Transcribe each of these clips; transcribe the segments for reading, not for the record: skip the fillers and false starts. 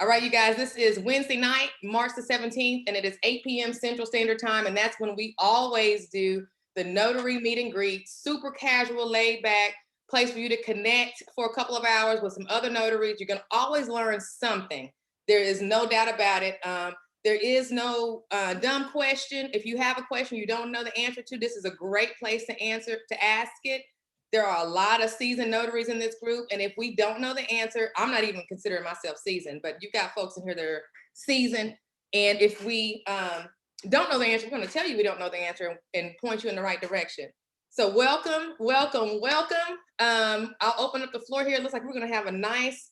All right, you guys, this is Wednesday night, March the 17th, and it is 8 p.m. Central Standard Time, and that's when we always do the Notary meet and greet, super casual, laid back, place for you to connect for a couple of hours with some other notaries. You're gonna always learn something. There is no doubt about it. There is no dumb question. If you have a question you don't know the answer to, this is a great place to ask it. There are a lot of seasoned notaries in this group, and if we don't know the answer, I'm not even considering myself seasoned, but you've got folks in here that are seasoned, and if we don't know the answer, we're going to tell you we don't know the answer and point you in the right direction. So welcome, welcome, welcome. I'll open up the floor here. It looks like we're going to have a nice,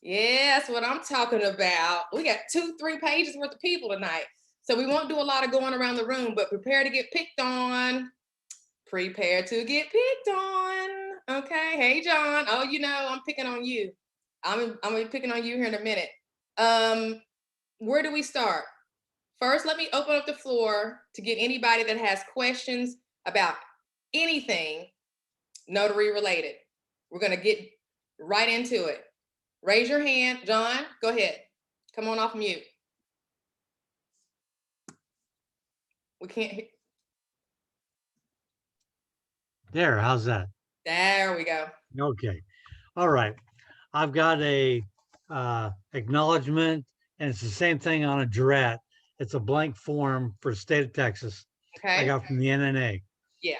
yeah, that's what I'm talking about. We got 2-3 pages worth of people tonight, so we won't do a lot of going around the room, but prepare to get picked on. Prepare to get picked on. Okay. Hey, John. Oh, you know, I'm picking on you. I'm gonna be picking on you here in a minute. Where do we start? First, let me open up the floor to get anybody that has questions about anything notary related. We're gonna get right into it. Raise your hand. John, go ahead. Come on off mute. We can't hear. There, how's that? There we go. Okay. All right. I've got a acknowledgement, and it's the same thing on a jurat. It's a blank form for the state of Texas. Okay. I got from the NNA. Yeah.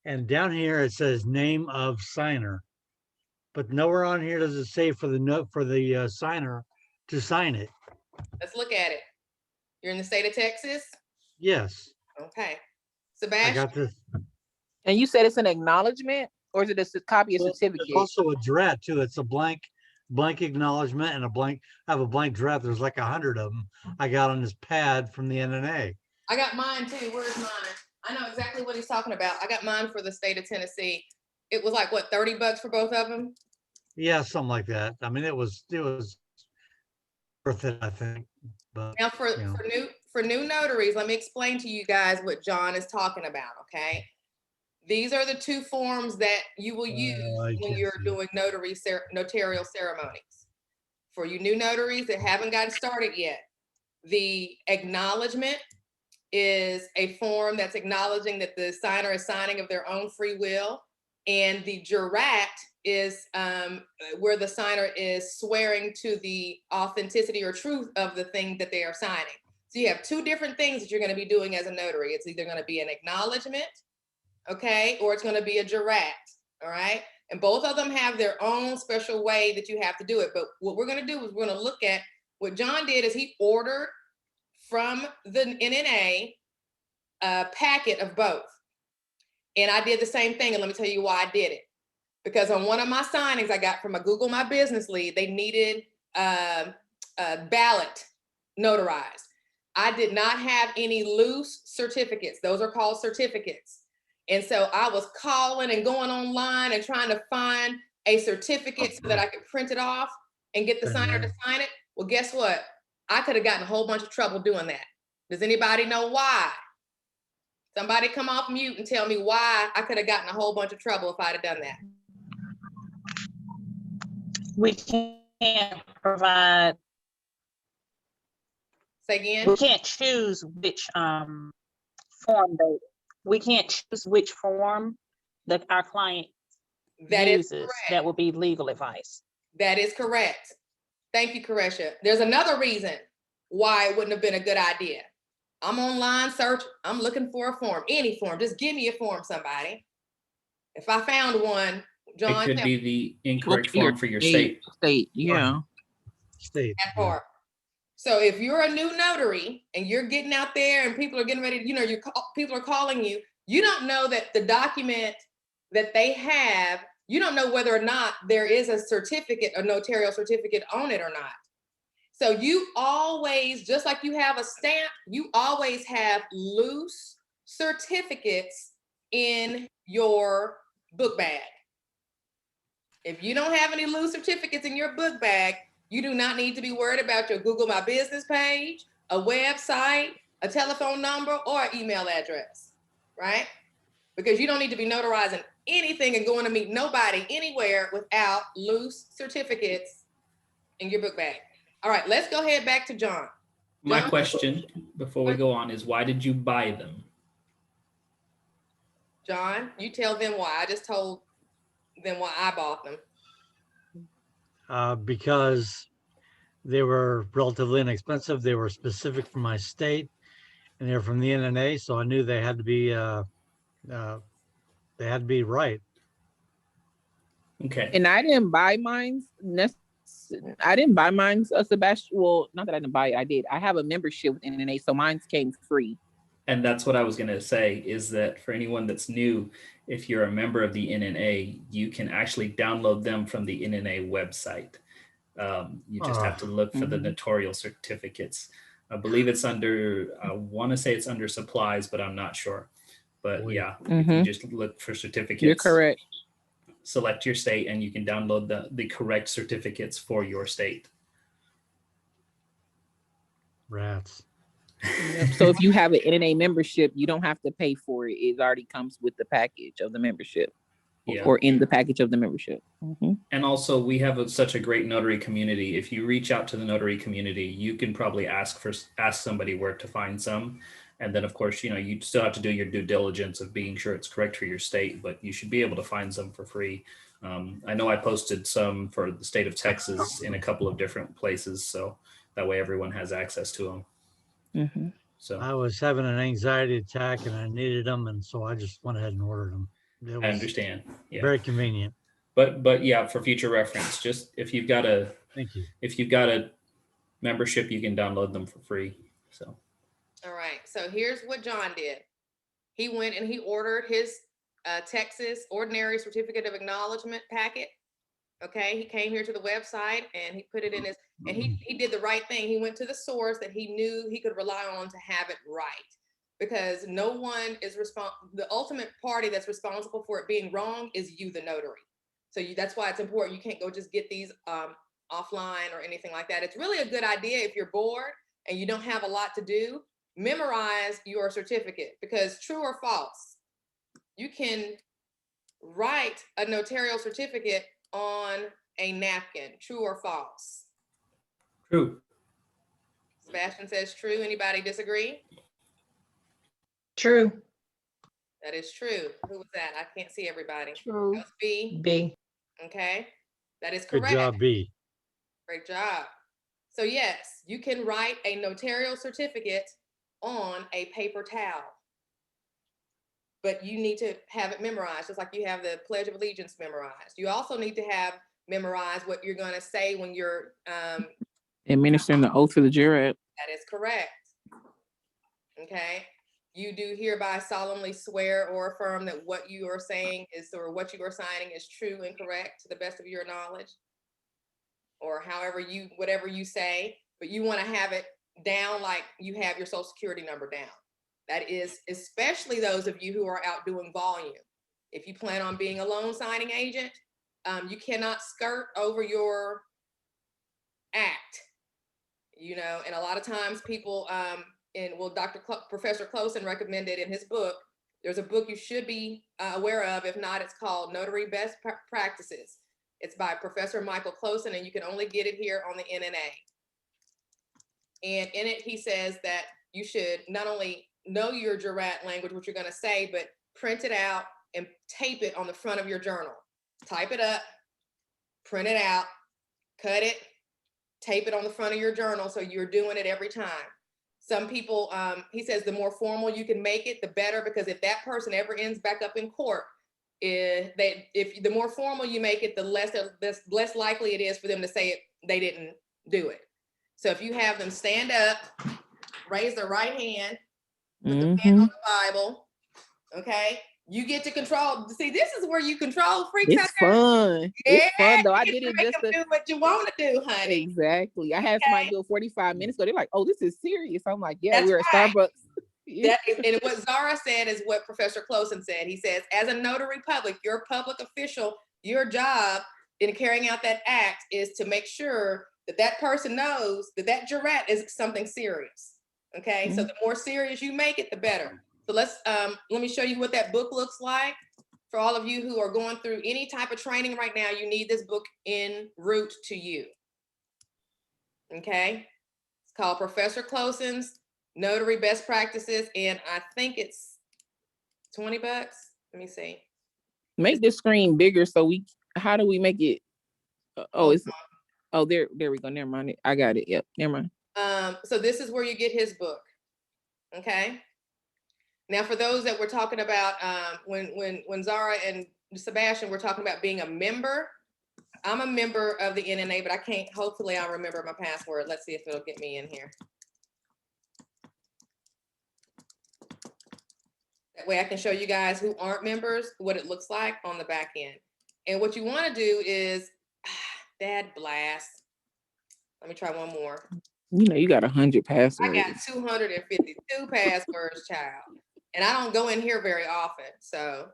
And down here it says name of signer, but nowhere on here does it say for the note for the signer to sign it. Let's look at it. You're in the state of Texas? Yes. Okay. I Sebastian? got this. And you said it's an acknowledgement, or is it a copy of certificate? It's also a jurat too. It's a blank acknowledgement and a blank. I have a blank draft. There's like 100 of them I got on this pad from the NNA. I got mine too. Where's mine? I know exactly what he's talking about. I got mine for the state of Tennessee. It was like what, $30 for both of them? Yeah, something like that. I mean, it was worth it, I think. But now for new notaries, let me explain to you guys what John is talking about. Okay, these are the two forms that you will use when you're doing notarial ceremonies. For you new notaries that haven't gotten started yet, the acknowledgement is a form that's acknowledging that the signer is signing of their own free will, and the jurat is where the signer is swearing to the authenticity or truth of the thing that they are signing. So you have two different things that you're going to be doing as a notary. It's either going to be an acknowledgement, okay, or it's going to be a jurat, all right? And both of them have their own special way that you have to do it. But what we're going to do is we're going to look at what John did is he ordered from the NNA a packet of both. And I did the same thing, and let me tell you why I did it. Because on one of my signings I got from a Google My Business lead, they needed a ballot notarized. I did not have any loose certificates. Those are called certificates. And so I was calling and going online and trying to find a certificate so that I could print it off and get the signer to sign it. Well, guess what? I could have gotten a whole bunch of trouble doing that. Does anybody know why? Somebody come off mute and tell me why I could have gotten a whole bunch of trouble if I'd have done that. We can't provide. Say again? We can't choose which form we can't choose which form that our client uses. That would be legal advice. That is correct. Thank you, Koresha. There's another reason why it wouldn't have been a good idea. I'm online search. I'm looking for a form, any form. Just give me a form, somebody. If I found one, John. It could be the incorrect form for your state. Yeah. State. That part. So if you're a new notary and you're getting out there and people are getting ready, people are calling you, you don't know that the document that they have, you don't know whether or not there is a certificate, a notarial certificate on it or not. So you always, just like you have a stamp, you always have loose certificates in your book bag. If you don't have any loose certificates in your book bag, you do not need to be worried about your Google My Business page, a website, a telephone number, or an email address, right? Because you don't need to be notarizing anything and going to meet nobody anywhere without loose certificates in your book bag. All right, let's go ahead back to John. My John? question before we go on is, why did you buy them? John, you tell them why. I just told them why I bought them. Because they were relatively inexpensive. They were specific for my state, and they were from the NNA, so I knew they had to be right. Okay. And I didn't buy mine. I didn't buy mine, Sebastian. Well, not that I didn't buy it. I did. I have a membership with NNA, so mine came free. And that's what I was going to say, is that for anyone that's new, if you're a member of the NNA, you can actually download them from the NNA website. You just have to look for the notarial certificates. I believe it's under, I want to say it's under supplies, but I'm not sure. But yeah, if you just look for certificates. You're correct. Select your state and you can download the correct certificates for your state. Rats. So if you have an NNA membership, you don't have to pay for it. It already comes with the package of the membership, or in the package of the membership. And also, we have such a great notary community. If you reach out to the notary community, you can probably ask somebody where to find some. And then, of course, you still have to do your due diligence of being sure it's correct for your state, but you should be able to find some for free. I know I posted some for the state of Texas in a couple of different places, so that way everyone has access to them. So I was having an anxiety attack and I needed them, and so I just went ahead and ordered them. I understand. Yeah. Very convenient. But yeah, for future reference, just if you've got a membership, you can download them for free. So. All right. So here's what John did. He went and he ordered his Texas Ordinary Certificate of Acknowledgement packet. Okay. He came here to the website and he put it in his, and he did the right thing. He went to the source that he knew he could rely on to have it right. Because no one is the ultimate party that's responsible for it being wrong is you, the notary. So that's why it's important. You can't go just get these offline or anything like that. It's really a good idea if you're bored and you don't have a lot to do, memorize your certificate, because true or false, you can write a notarial certificate on a napkin. True or false? True. Sebastian says true. Anybody disagree? True. That is true. Who was that? I can't see everybody. True. That was B. B. Okay. That is correct. Good job, B. Great job. So yes, you can write a notarial certificate on a paper towel, but you need to have it memorized, just like you have the Pledge of Allegiance memorized. You also need to have memorized what you're going to say when you're administering the oath to the jurat. That is correct. Okay. You do hereby solemnly swear or affirm that what you are saying is, or what you are signing is true and correct to the best of your knowledge, or whatever you say, but you want to have it down like you have your social security number down. That is especially those of you who are out doing volume. If you plan on being a loan signing agent, you cannot skirt over your act, and a lot of times people, Professor Closen recommended in his book, there's a book you should be aware of. If not, it's called Notary Best Practices. It's by Professor Michael Closen, and you can only get it here on the NNA. And in it, he says that you should not only know your jurat language, what you're going to say, but print it out and tape it on the front of your journal. Type it up, print it out, cut it, tape it on the front of your journal so you're doing it every time. Some people, he says the more formal you can make it, the better, because if that person ever ends back up in court, if the more formal you make it, the less likely it is for them to say they didn't do it. So if you have them stand up, raise their right hand, put the pen on the Bible, okay? You get to control. See, this is where you control freaks out there. Fun. Yeah, it's fun though. I did it just to do what you want to do, honey. Exactly. I had somebody do it 45 minutes ago. They're like, "Oh, this is serious." I'm like, "Yeah, That's we were right. at Starbucks." And what Zara said is what Professor Closen said. He says, as a notary public, your public official, your job in carrying out that act is to make sure that that person knows that that jurat is something serious. Okay, so the more serious you make it, the better. So let me show you what that book looks like. For all of you who are going through any type of training right now, you need this book en route to you. Okay. It's called Professor Closen's Notary Best Practices. And I think it's $20. Let me see. Make the screen bigger so how do we make it? There we go. Never mind. I got it. Yep. Never mind. So this is where you get his book. Okay. Now, for those that we're talking about, when Zara and Sebastian were talking about being a member, I'm a member of the NNA, but I can't, hopefully I'll remember my password. Let's see if it'll get me in here. That way I can show you guys who aren't members, what it looks like on the back end. And what you want to do is, Dad blast. Let me try one more. You know, you got 100 passwords. I got 252 passwords, child. And I don't go in here very often. So,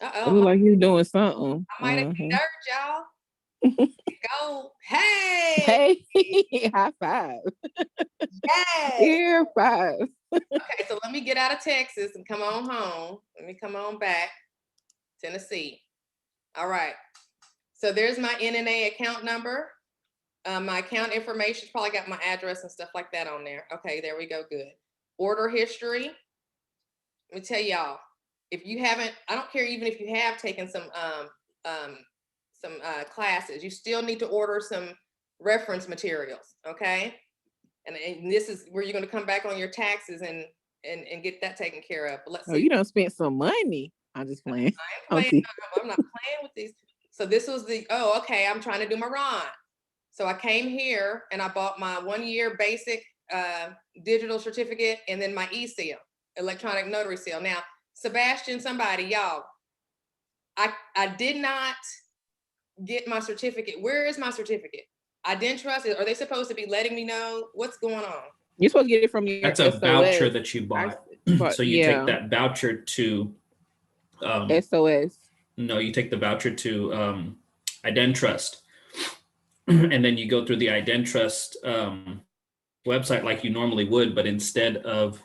it look like you're doing something. I might have been nerd, y'all. Go. Hey. Hey, high five. Yes. Here, five. Okay, so let me get out of Texas and come on home. Let me come on back. Tennessee. All right. So there's my NNA account number. My account information, probably got my address and stuff like that on there. Okay, there we go. Good. Order history. Let me tell y'all, if you haven't, I don't care even if you have taken some classes, you still need to order some reference materials. Okay. And this is where you're going to come back on your taxes and get that taken care of. But let's see. You done spent some money. I'm just playing. I'm not playing with these. So this was okay, I'm trying to do my Ron. So I came here and I bought my 1-year basic digital certificate and then my e-seal, electronic notary seal. Now, Sebastian, somebody, y'all, I did not get my certificate. Where is my certificate? IdenTrust, are they supposed to be letting me know what's going on? You're supposed to get it from your That's a SOS. voucher that you bought. So you take that voucher to SOS. No, you take the voucher to IdenTrust. And then you go through the IdenTrust website like you normally would, but instead of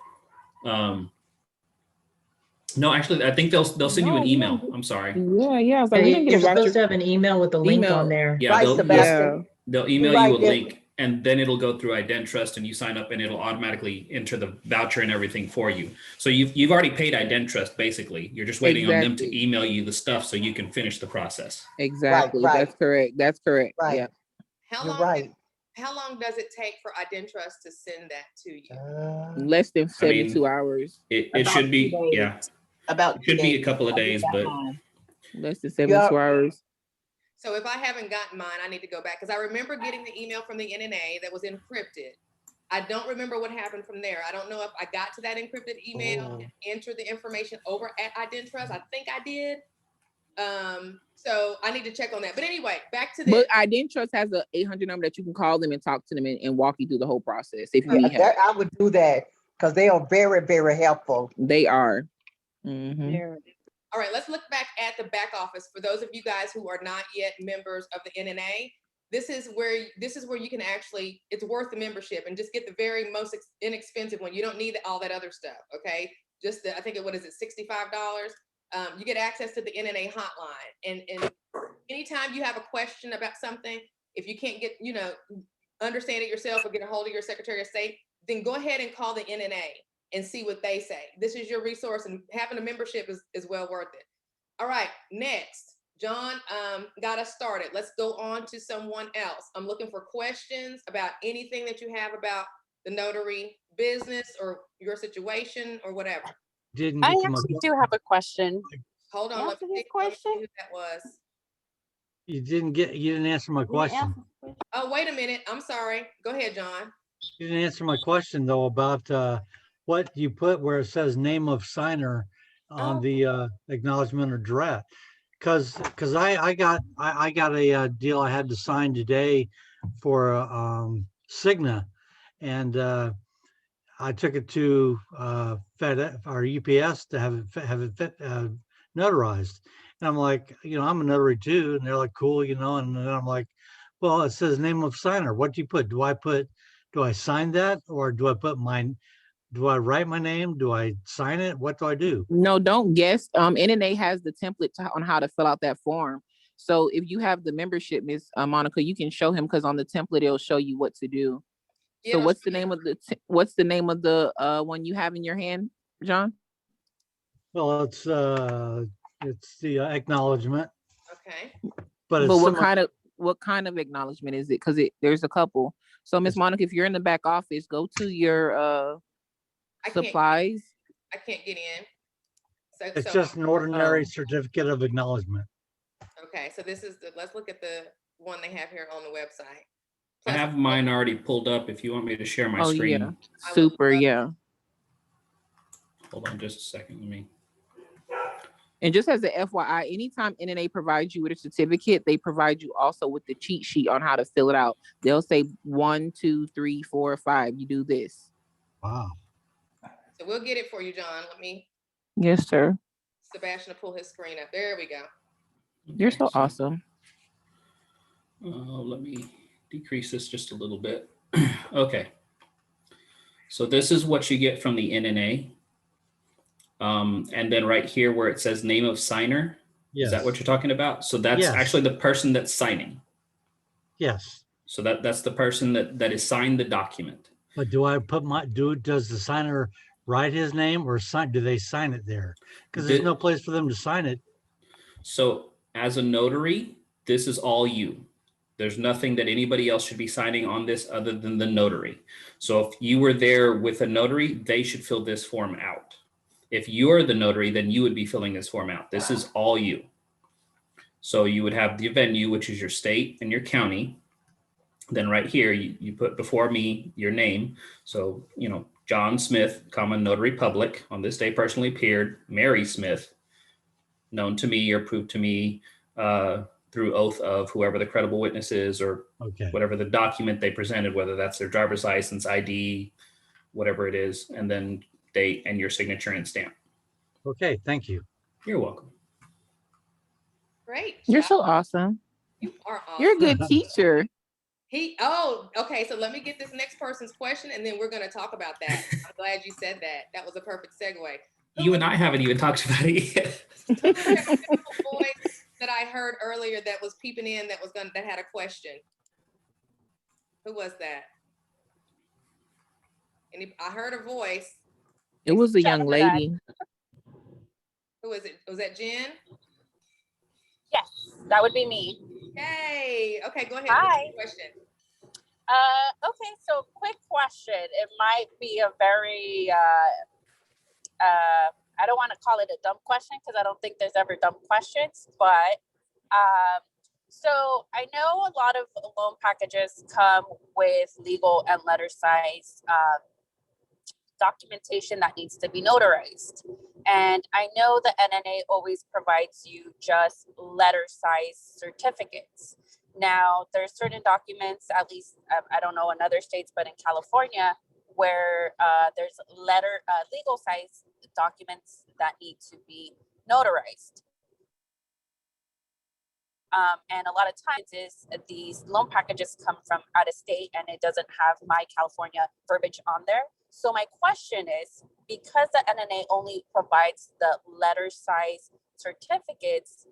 no, actually, I think they'll send you an email. I'm sorry. Yeah. I was like, you're supposed to have an email with a link on there. Yeah, they'll email you a link, and then it'll go through IdenTrust, and you sign up, and it'll automatically enter the voucher and everything for you. So you've already paid IdenTrust, basically. You're just waiting on them to email you the stuff so you can finish the process. Exactly. Right. That's correct. Right. Yeah. How long does it take for IdenTrust to send that to you? Less than 72 hours. It should be, it should be a couple of days, but less than 72 hours. So if I haven't gotten mine, I need to go back because I remember getting the email from the NNA that was encrypted. I don't remember what happened from there. I don't know if I got to that encrypted email and entered the information over at IdenTrust. I think I did. So I need to check on that. But anyway, back to this. But IdenTrust has an 800 number that you can call them and talk to them and walk you through the whole process if you need help. I would do that because they are very, very helpful. They are. Mm-hmm. All right, let's look back at the back office. For those of you guys who are not yet members of the NNA, this is where you can actually, it's worth the membership and just get the very most inexpensive one. You don't need all that other stuff, okay? Just I think what is it, $65? You get access to the NNA hotline. And anytime you have a question about something, if you can't get, understand it yourself or get a hold of your Secretary of State, then go ahead and call the NNA and see what they say. This is your resource, and having a membership is well worth it. All right, next, John got us started. Let's go on to someone else. I'm looking for questions about anything that you have about the notary business or your situation or whatever. I actually do have a question. Hold on, let me see who that was. You didn't answer my question. Oh, wait a minute. I'm sorry. Go ahead, John. You didn't answer my question though about what you put where it says name of signer on the acknowledgement or draft. Because I got a deal I had to sign today for Cigna, and I took it to FedEx or UPS to have it notarized. And I'm like, I'm a notary too. And they're like, cool, and then I'm like, well, it says name of signer. What do you put? Do I sign that, or do I write my name? Do I sign it? What do I do? No, don't guess. NNA has the template on how to fill out that form. So if you have the membership, Miss Monica, you can show him, because on the template it'll show you what to do. So what's the name of the one you have in your hand, John? Well, it's the acknowledgement, Okay. but it's But similar. what kind of acknowledgement is it? Because there's a couple. So Miss Monica, if you're in the back office, go to your supplies. I can't get in. It's just an ordinary certificate of acknowledgement. Okay, so this is let's look at the one they have here on the website. I have mine already pulled up if you want me to share my screen. Yeah. Super, yeah. Hold on just a second. Let me. And just as a FYI, anytime NNA provides you with a certificate, they provide you also with the cheat sheet on how to fill it out. They'll say 1, 2, 3, 4, 5. You do this. Wow. So we'll get it for you, John. Let me. Yes, sir. Sebastian to pull his screen up. There we go. Okay, You're so awesome. Let me decrease this just a little bit. Okay. So this is what you get from the NNA. And then right here where it says name of signer, yes. Is that what you're talking about? So that's actually the person that's signing. Yes. So that's the person that is signed the document. But do I put does the signer write his name or do they sign it there? Because there's no place for them to sign it. So as a notary, this is all you. There's nothing that anybody else should be signing on this other than the notary. So if you were there with a notary, they should fill this form out. If you're the notary, then you would be filling this form out. This is all you. So you would have the venue, which is your state and your county. Then right here, you put before me your name. So, John Smith, comma, notary public, on this day personally appeared, Mary Smith, known to me or proved to me through oath of whoever the credible witness is, or whatever the document they presented, whether that's their driver's license, ID, whatever it is, and then date and your signature and stamp. Okay, thank you. You're welcome. Great. You're so awesome. You are awesome. You're a good teacher. Okay. So let me get this next person's question, and then we're going to talk about that. I'm glad you said that. That was a perfect segue. You and I haven't even talked about it yet. Voice that I heard earlier that was peeping in that had a question. Who was that? I heard a voice. It was a young lady. Who is it? Was that Jen? Yes, that would be me. Yay. Okay, go ahead. Hi. Question. Okay, so quick question. It might be a very, I don't want to call it a dumb question because I don't think there's ever dumb questions, but so I know a lot of loan packages come with legal and letter size documentation that needs to be notarized. And I know the NNA always provides you just letter size certificates. Now, there's certain documents, at least, I don't know in other states, but in California, where there's legal size documents that need to be notarized. And a lot of times these loan packages come from out of state and it doesn't have my California verbiage on there. So my question is, because the NNA only provides the letter size certificates,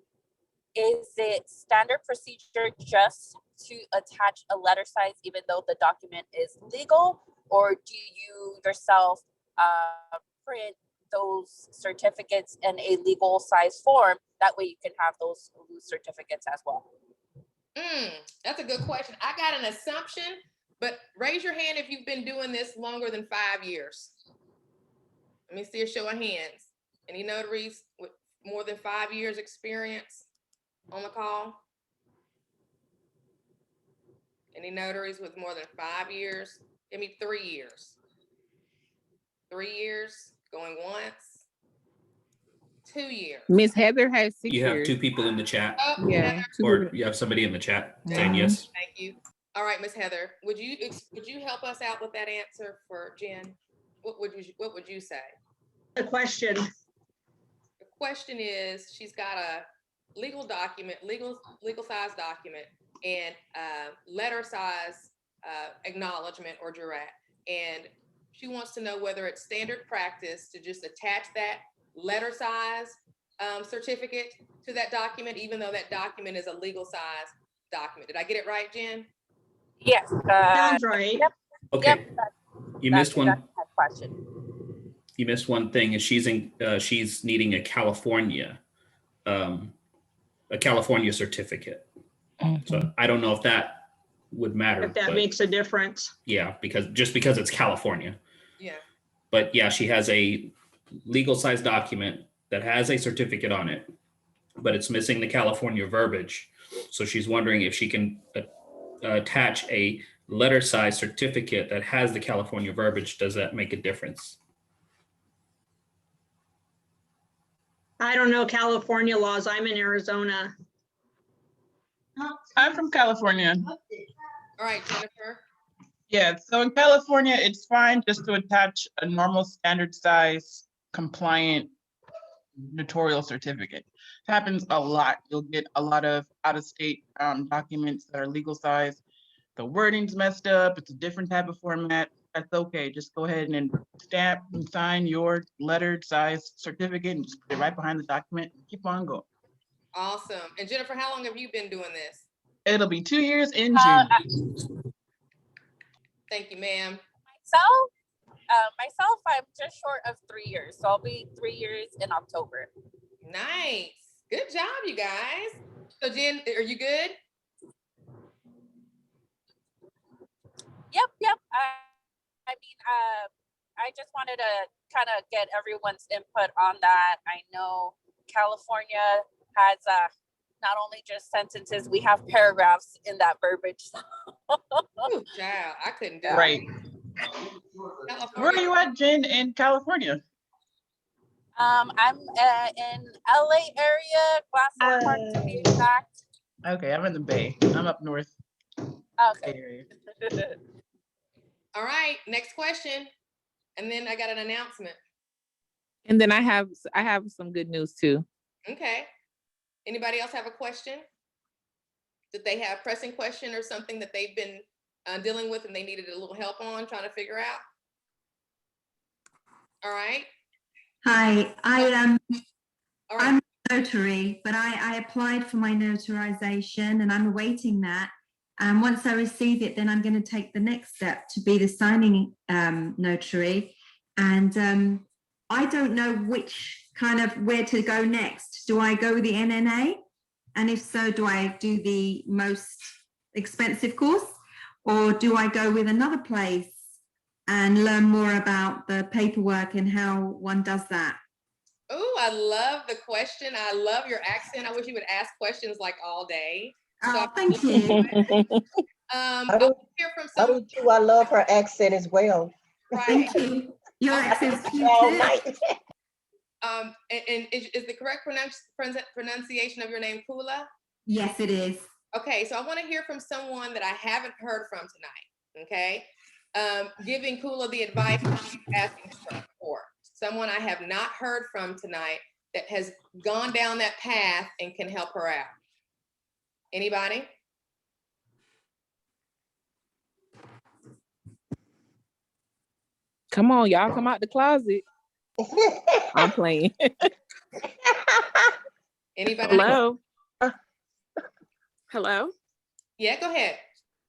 is it standard procedure just to attach a letter size even though the document is legal? Or do you yourself print those certificates in a legal size form? That way you can have those loose certificates as well. That's a good question. I got an assumption, but raise your hand if you've been doing this longer than 5 years. Let me see a show of hands. Any notaries with more than 5 years experience on the call? Any notaries with more than 5 years? Give me 3 years. 3 years, going once. 2 years. Miss Heather has 6 years. You have 2 people in the chat. Oh, yeah. Or you have somebody in the chat saying yes. Thank you. All right, Miss Heather, would you help us out with that answer for Jen? What would you say? The question. The question is, she's got a legal document, legal size document, and letter size acknowledgement or jurat, and she wants to know whether it's standard practice to just attach that letter size certificate to that document, even though that document is a legal size document. Did I get it right, Jen? Yes. Sounds right. Yep. Okay, Yep. you That's missed one. exactly my question. You missed one thing, is she's needing a California certificate. So I don't know if that would matter. If that but makes a difference. yeah, because it's California. Yeah. But yeah, she has a legal size document that has a certificate on it, but it's missing the California verbiage. So she's wondering if she can attach a letter size certificate that has the California verbiage. Does that make a difference? I don't know California laws. I'm in Arizona. I'm from California. All right, Jennifer. Yeah, so in California, it's fine just to attach a normal standard size compliant notarial certificate. It happens a lot. You'll get a lot of out-of-state documents that are legal size. The wording's messed up. It's a different type of format. That's okay. Just go ahead and stamp and sign your lettered size certificate and just put it right behind the document and keep on going. Awesome. And Jennifer, how long have you been doing this? It'll be 2 years in June. Thank you, ma'am. Myself, I'm just short of 3 years. So I'll be 3 years in October. Nice. Good job, you guys. So Jen, are you good? Yep. I just wanted to kind of get everyone's input on that. I know California has not only just sentences, we have paragraphs in that verbiage. Ooh, child, I couldn't do Right. it. Where are you at, Jen, in California? I'm in LA area, Glassdoor Park to be exact. Okay, I'm in the Bay. I'm up north. Okay. Bay Area. All right, next question. And then I got an announcement. And then I have some good news too. Okay. Anybody else have a question? Did they have a pressing question or something that they've been dealing with and they needed a little help on trying to figure out? All right. Hi, All right. I'm a notary, but I applied for my notarization and I'm awaiting that. And once I receive it, then I'm going to take the next step to be the signing notary. And I don't know where to go next. Do I go with the NNA? And if so, do I do the most expensive course? Or do I go with another place and learn more about the paperwork and how one does that? Oh, I love the question. I love your accent. I wish you would ask questions like all day. So thank you. I want to hear from someone. I do too. I love her accent as well. Right. Thank you. Your accent's cute All too. right. And is the correct pronunciation of your name Kula? Yes, it is. Okay, so I want to hear from someone that I haven't heard from tonight. Okay, giving Kula the advice she's asking for. Someone I have not heard from tonight that has gone down that path and can help her out. Anybody? Come on, y'all, come out the closet. I'm playing. Anybody? Hello. Hello. Yeah, go ahead.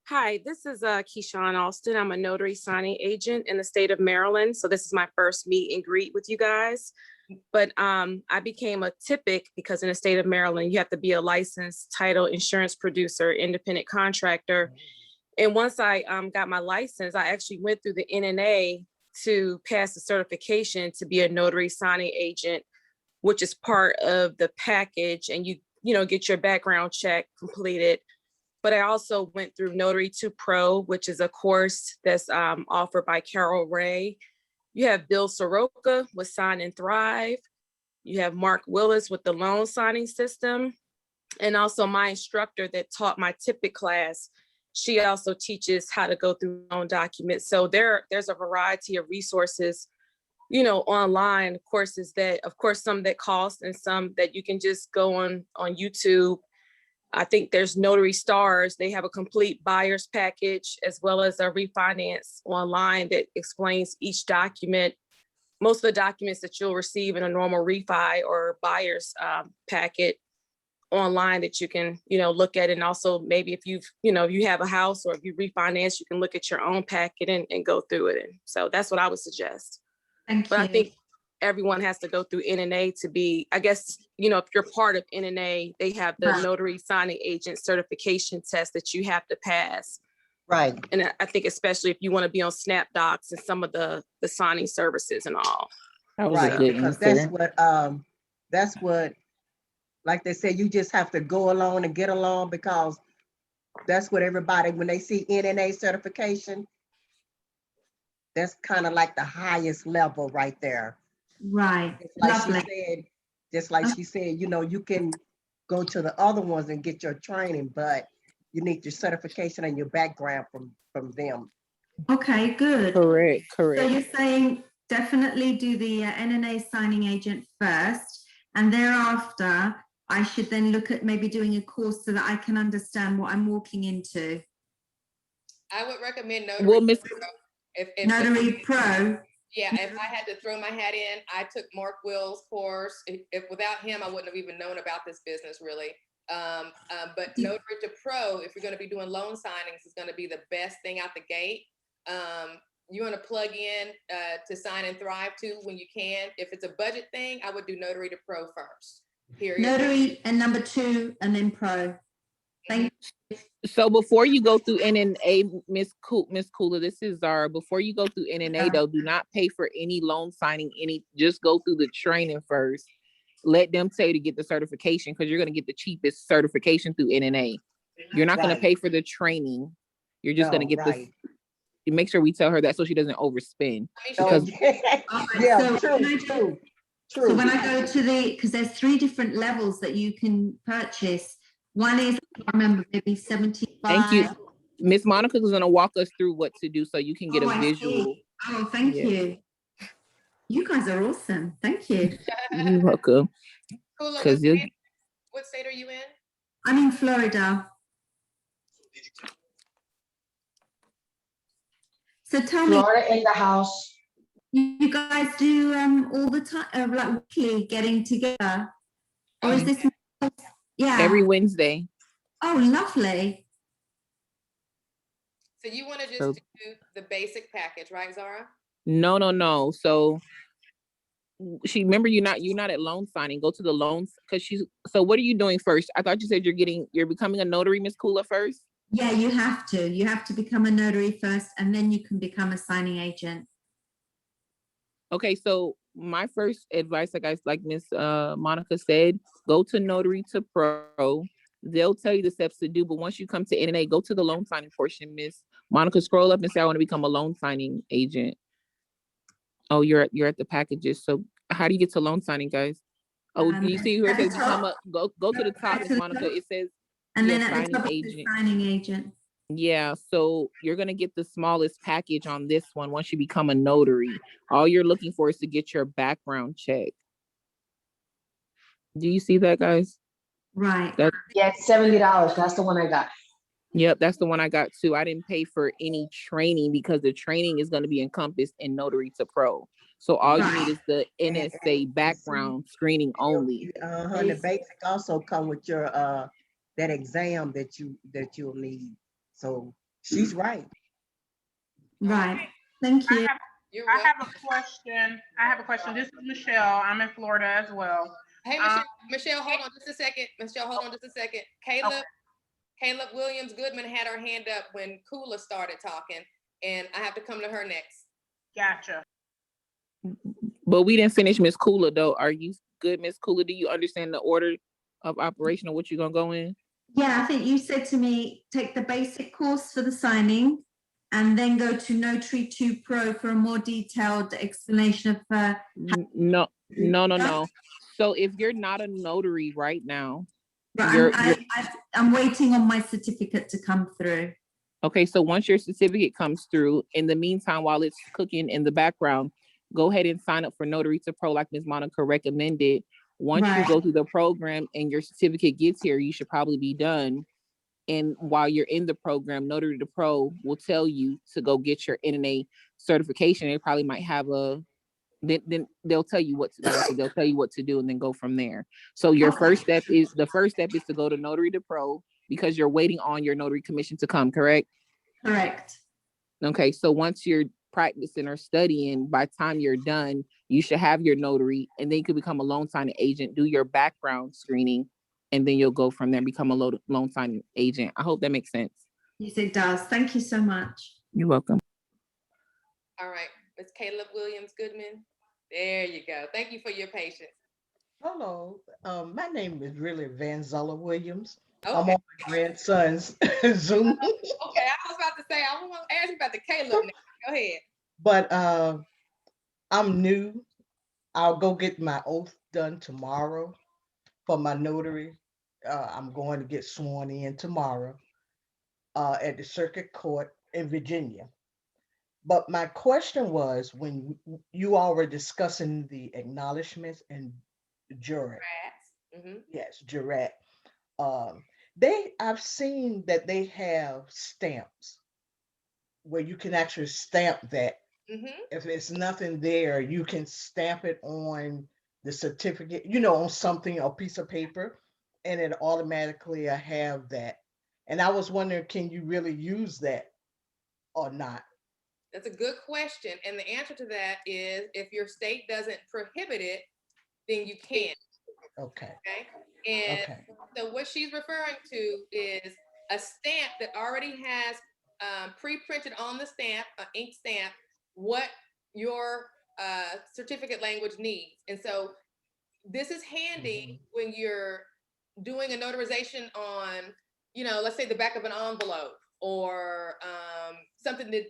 Hi, this is Keyshawn Alston. I'm a notary signing agent in the state of Maryland. So this is my first meet and greet with you guys. But I became a typic because in the state of Maryland, you have to be a licensed title insurance producer, independent contractor. And once I got my license, I actually went through the NNA to pass the certification to be a notary signing agent, which is part of the package. And you get your background check completed. But I also went through Notary 2 Pro, which is a course that's offered by Carol Ray. You have Bill Soroka with Sign and Thrive. You have Mark Willis with the loan signing system. And also my instructor that taught my TIPIC class, she also teaches how to go through loan documents. So there's a variety of resources, online courses that, of course, some that cost and some that you can just go on YouTube. I think there's Notary Stars. They have a complete buyer's package as well as a refinance online that explains each document most of the documents that you'll receive in a normal refi or buyer's packet online that you can, look at. And also maybe if if you have a house or if you refinance, you can look at your own packet and go through it. And so that's what I would suggest. Thank But you. I think everyone has to go through NNA to be, I guess, if you're part of NNA, they have the Right. notary signing agent certification test that you have to pass. Right. And I think especially if you want to be on SnapDocs and some of the signing services and all. That was Right, a good because answer. that's what, like they said, you just have to go along and get along, because that's what everybody, when they see NNA certification, that's kind of like the highest level right there. Right. Just like she said, you can go to the other ones and get your training, but you need your certification and your background from them. Okay, good. Correct. So you're saying definitely do the NNA signing agent first, and thereafter I should then look at maybe doing a course so that I can understand what I'm walking into. I would recommend Notary. Well, Miss Notary Pro. Yeah, if I had to throw my hat in, I took Mark Will's course. If without him, I wouldn't have even known about this business really. But Notary to Pro, if you're going to be doing loan signings, is going to be the best thing out the gate. You want to plug in to Sign and Thrive too when you can. If it's a budget thing, I would do Notary to Pro first. Period. Notary and number 2, and then Pro. Thank you. So before you go through NNA, Miss Kula, this is Zara. Before you go through NNA though, do not pay for any loan signing. Just go through the training first. Let them say to get the certification, because you're going to get the cheapest certification through NNA. You're not going to pay for the training. You're just going to get this. Make sure we tell her that so she doesn't overspend. Because True. So when I go to because there's 3 different levels that you can purchase. One is, I remember, maybe 75. Thank you. Miss Monica is going to walk us through what to do so you can get a visual. Oh, thank you. You guys are awesome. Thank you. You're welcome. What state are you in? I'm in Florida. So tell me, Florida in the house. you guys do all the time, like weekly getting together? Or is this? Yeah. Every Wednesday. Oh, lovely. So you want to just do the basic package, right, Zara? No. So remember you're not at loan signing. Go to the loans so what are you doing first? I thought you said you're becoming a notary, Miss Kula, first. Yeah, you have to become a notary first, and then you can become a signing agent. Okay, so my first advice, like Miss Monica said, go to Notary to Pro. They'll tell you the steps to do, but once you come to NNA, go to the loan signing portion. Miss Monica, scroll up and say, I want to become a loan signing agent. Oh, you're at the packages. So how do you get to loan signing, guys? Oh, do you see where it says go to the top, Miss Monica? It says and then at the top signing agent. Yeah, so you're gonna get the smallest package on this one once you become a notary. All you're looking for is to get your background check. Do you see that, guys? Right. Yeah, $70. That's the one I got. Yep, that's the one I got too. I didn't pay for any training because the training is going to be encompassed in Notary to Pro. So all you need is the NSA background screening only. The basic also come with your that exam that you'll need. So she's right. Right. Thank you. I have a question. This is Michelle. I'm in Florida as well. Hey, Michelle, hold on just a second. Caleb Williams Goodman had her hand up when Kula started talking, and I have to come to her next. Gotcha. But we didn't finish Miss Kula though. Are you good, Miss Kula? Do you understand the order of operation of what you're gonna go in? Yeah, I think you said to me, take the basic course for the signing and then go to Notary 2 Pro for a more detailed explanation of No. So if you're not a notary right now, I'm waiting on my certificate to come through. Okay, so once your certificate comes through, in the meantime, while it's cooking in the background, go ahead and sign up for Notary to Pro like Ms. Monica recommended. Once you go through the program and your certificate gets here, you should probably be done. And while you're in the program, Notary to Pro will tell you to go get your NNA certification. They probably might have a then they'll tell you what to do. They'll tell you what to do and then go from there. So your first step is to go to Notary to Pro because you're waiting on your notary commission to come, correct? Correct. Okay, so once you're practicing or studying, by the time you're done, you should have your notary, and then you could become a loan signing agent, do your background screening, and then you'll go from there and become a loan signing agent. I hope that makes sense. Yes, it does. Thank you so much. You're welcome. All right, Ms. Caleb Williams Goodman. There you go. Thank you for your patience. Hello, my name is really Vanzella Williams. Okay. I'm on my grandson's Zoom. Okay, I was about to say, I want to ask you about the Caleb now. Go ahead. But I'm new. I'll go get my oath done tomorrow for my notary. I'm going to get sworn in tomorrow at the Circuit Court in Virginia. But my question was, when you all were discussing the acknowledgements and jurat. Mm-hmm. Yes, jurat. I've seen that they have stamps where you can actually stamp that. Mm-hmm. If it's nothing there, you can stamp it on the certificate, on something, a piece of paper, and it automatically have that. And I was wondering, can you really use that or not? That's a good question. And the answer to that is, if your state doesn't prohibit it, then you can. Okay. And okay. So what she's referring to is a stamp that already has pre-printed on the stamp, an ink stamp, what your certificate language needs. And so this is handy when you're doing a notarization on, let's say the back of an envelope, or something that,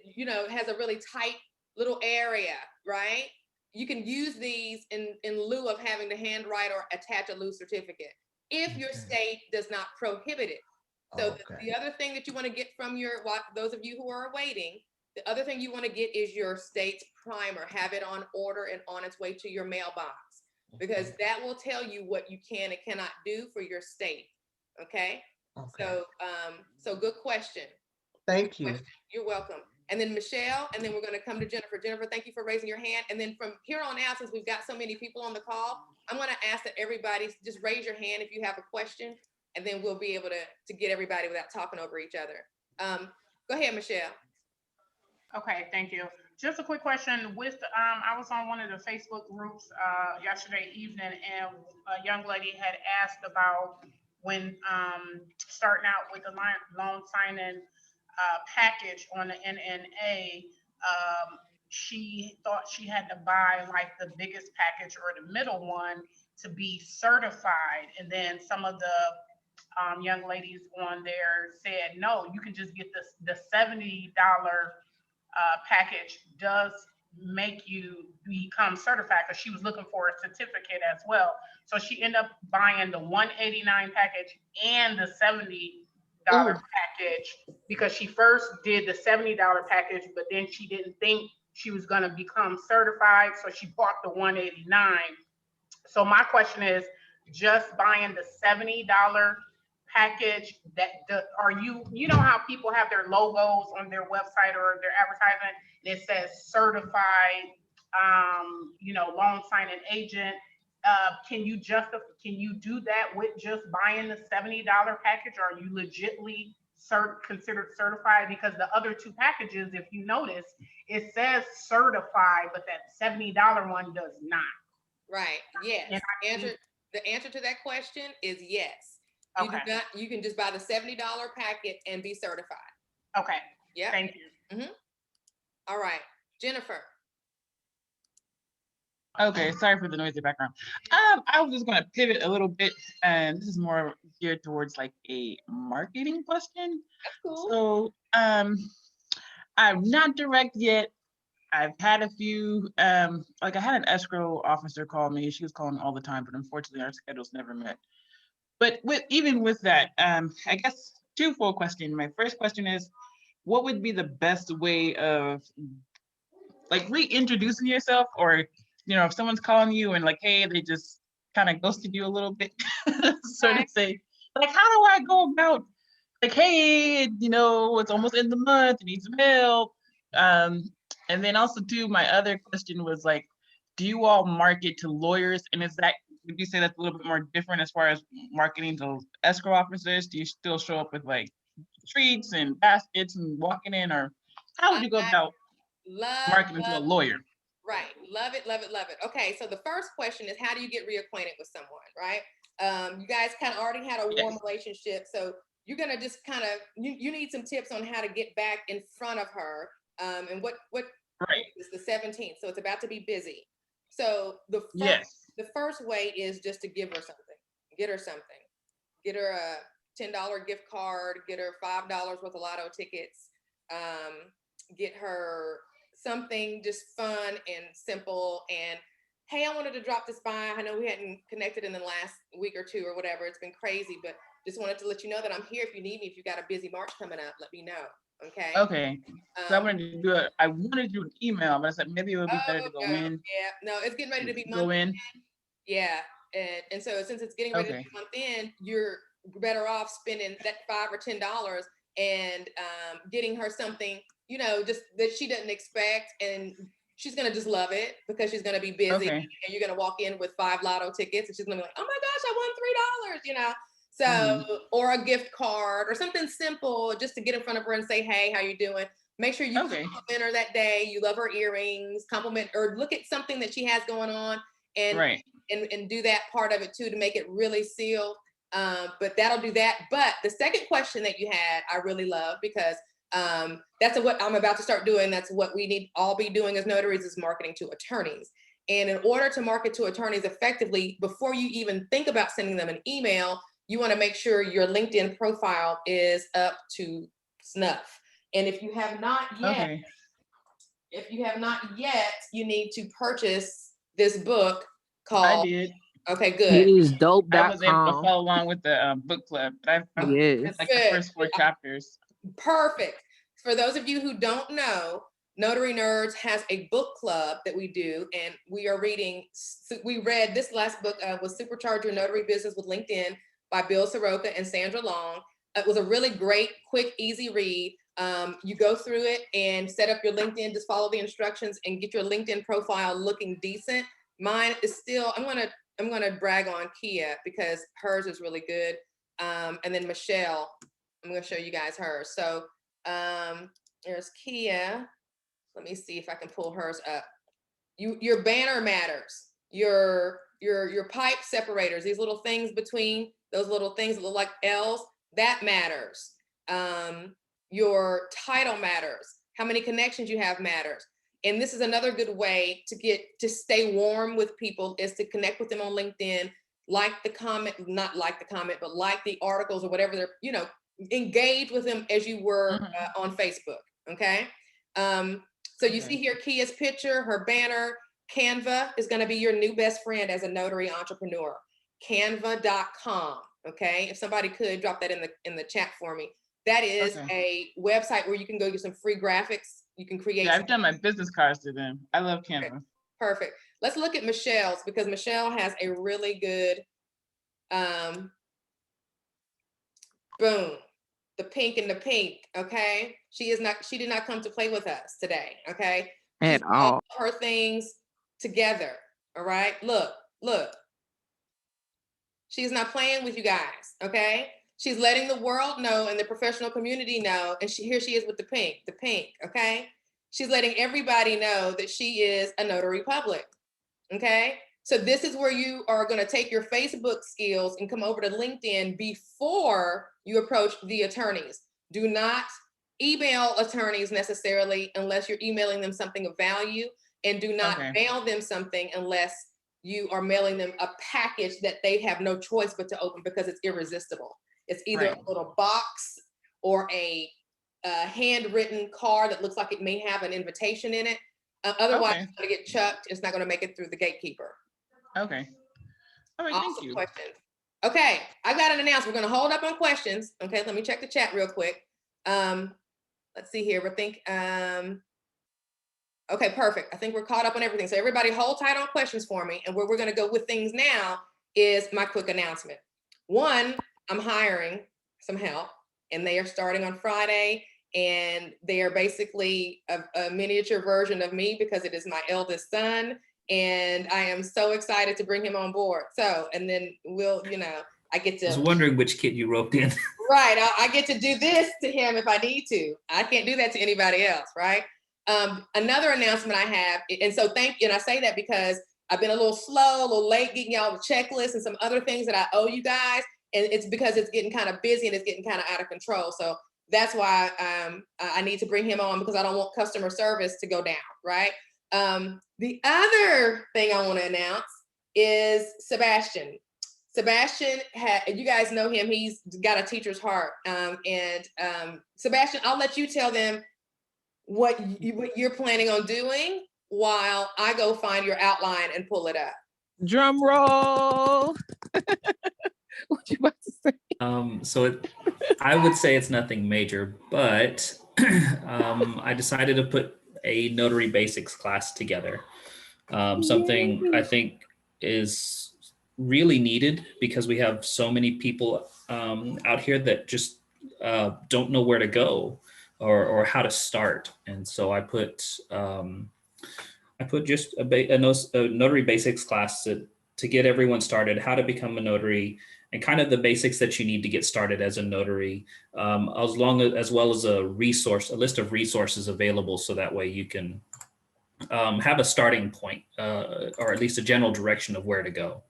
has a really tight little area, right? You can use these in lieu of having to handwrite or attach a loose certificate if your state does not prohibit it. So the other thing that you want to get from those of you who are waiting, the other thing you want to get is your state's primer. Have it on order and on its way to your mailbox, because that will tell you what you can and cannot do for your state. Okay. So good question. Thank you. You're welcome. And then Michelle, and then we're going to come to Jennifer. Jennifer, thank you for raising your hand. And then from here on out, since we've got so many people on the call, I'm going to ask that everybody just raise your hand if you have a question, and then we'll be able to get everybody without talking over each other. Go ahead, Michelle. Okay, thank you. Just a quick question. I was on one of the Facebook groups yesterday evening, and a young lady had asked about when starting out with the loan signing package on the NNA. She thought she had to buy like the biggest package or the middle one to be certified, and then some of the young ladies on there said, no, you can just get the $70 package does make you become certified, because she was looking for a certificate as well. So she ended up buying the $189 package and the $70 package, because she first did the $70 package, but then she didn't think she was going to become certified, so she bought the $189. So my question is, just buying the $70 package, are you know how people have their logos on their website or their advertisement, and it says certified loan signing agent? Can you do that with just buying the $70 package? Or are you legitly considered certified? Because the other two packages, if you notice, it says certified, but that $70 one does not. Right. Yes. The answer to that question is yes. Okay. You can just buy the $70 packet and be certified. Okay. Yeah. Thank you. Mm-hmm. All right, Jennifer. Okay, sorry for the noisy background. I was just going to pivot a little bit, and this is more geared towards like a marketing question. That's cool. So, I'm not direct yet. I've had a few, like I had an escrow officer call me. She was calling all the time, but unfortunately our schedules never met. But even with that, I guess twofold question. My first question is, what would be the best way of like reintroducing yourself, or if someone's calling you and like, hey, they just kind of ghosted you a little bit, sort of say, like, how do I go about, like, hey, it's almost end of the month, you need some help. And then also too, my other question was like, do you all market to lawyers? And would you say that's a little bit more different as far as marketing to escrow officers? Do you still show up with like treats and baskets and walking in, or how would you go about marketing to a lawyer? Right. Love it, love it, love it. Okay, so the first question is, how do you get reacquainted with someone, right? You guys kind of already had a warm relationship, so you're gonna just kind of, you need some tips on how to get back in front of her. And what is the 17th, so it's about to be busy. So the first way is just to give her something. Get her something. Get her a $10 gift card, get her $5 worth of lotto tickets, get her something just fun and simple. And hey, I wanted to drop this by. I know we hadn't connected in the last week or two or whatever. It's been crazy, but just wanted to let you know that I'm here if you need me. If you got a busy March coming up, let me know. Okay. Okay. So I wanted to do an email, but I said maybe it would be better to go in. Yeah, no, it's getting ready to be go in. Yeah. And so since it's getting ready to be month in, you're better off spending that $5 or $10 and getting her something, you know, just that she doesn't expect, and she's gonna just love it because she's gonna be busy, and you're gonna walk in with 5 lotto tickets, and she's gonna be like, "Oh my gosh, I won $3," you know. So, or a gift card or something simple, just to get in front of her and say, "Hey, how you doing?" Make sure you compliment her that day. You love her earrings, compliment, or look at something that she has going on, and and do that part of it too to make it really seal. But that'll do that. But the second question that you had, I really love, because that's what I'm about to start doing. That's what we need all be doing as notaries, is marketing to attorneys. And in order to market to attorneys effectively, before you even think about sending them an email, you want to make sure your LinkedIn profile is up to snuff. And if you have not yet, you need to purchase this book called. I did. Okay, good. It is dope. I was able to follow along with the book club. I've read like the first 4 chapters. Perfect. For those of you who don't know, Notary Nerds has a book club that we do, and we are reading. We read this last book was Supercharge Your Notary Business with LinkedIn by Bill Soroka and Sandra Long. It was a really great, quick, easy read. You go through it and set up your LinkedIn, just follow the instructions and get your LinkedIn profile looking decent. Mine is still, I'm gonna brag on Kia because hers is really good. And then Michelle, I'm gonna show you guys hers. So there's Kia. Let me see if I can pull hers up. Your banner matters. Your pipe separators, these little things between those little things that look like L's, that matters. Your title matters. How many connections you have matters. And this is another good way to stay warm with people, is to connect with them on LinkedIn, like the comment, not like the comment, but like the articles or whatever they're, you know, engage with them as you were on Facebook. Okay. So you see here Kia's picture, her banner. Canva is going to be your new best friend as a notary entrepreneur. Canva.com. Okay. If somebody could drop that in the chat for me. That is a website where you can go get some free graphics. You can create. Yeah, I've done my business cards to them. I love Canva. Okay. Perfect. Let's look at Michelle's, because Michelle has a really good, boom, the pink and the pink. Okay. She did not come to play with us today. Okay. At all. Her things together. All right. Look. She's not playing with you guys. Okay. She's letting the world know and the professional community know. And here she is with the pink, okay? She's letting everybody know that she is a notary public, okay? So this is where you are gonna take your Facebook skills and come over to LinkedIn before you approach the attorneys. Do not email attorneys necessarily unless you're emailing them something of value, and do not mail them something unless you are mailing them a package that they have no choice but to open, because it's irresistible. It's either a little box or a handwritten card that looks like it may have an invitation in it. Otherwise, it's going to get chucked. It's not going to make it through the gatekeeper. Okay. All right, awesome. thank you. Question. Okay, I got an announcement. We're going to hold up on questions. Okay, let me check the chat real quick. Let's see here. Okay, perfect. I think we're caught up on everything. So everybody hold tight on questions for me. And where we're going to go with things now is my quick announcement. One, I'm hiring some help, and they are starting on Friday, and they are basically a miniature version of me, because it is my eldest son, and I am so excited to bring him on board. So, and then we'll, I get to. I was wondering which kid you roped in. Right, I get to do this to him if I need to. I can't do that to anybody else, right? Another announcement I have, and so thank you, and I say that because I've been a little slow, a little late getting y'all the checklist and some other things that I owe you guys, and it's because it's getting kind of busy and it's getting kind of out of control. So that's why I need to bring him on, because I don't want customer service to go down, right? The other thing I want to announce is Sebastian. Sebastian, you guys know him. He's got a teacher's heart. Sebastian, I'll let you tell them what you're planning on doing while I go find your outline and pull it up. Drum roll. What you about to say? I would say it's nothing major, but I decided to put a notary basics class together. Something I think is really needed because we have so many people out here that just don't know where to go or how to start. And so I put just a notary basics class to get everyone started, how to become a notary, and kind of the basics that you need to get started as a notary, as well as a list of resources available, so that way you can have a starting point, or at least a general direction of where to go.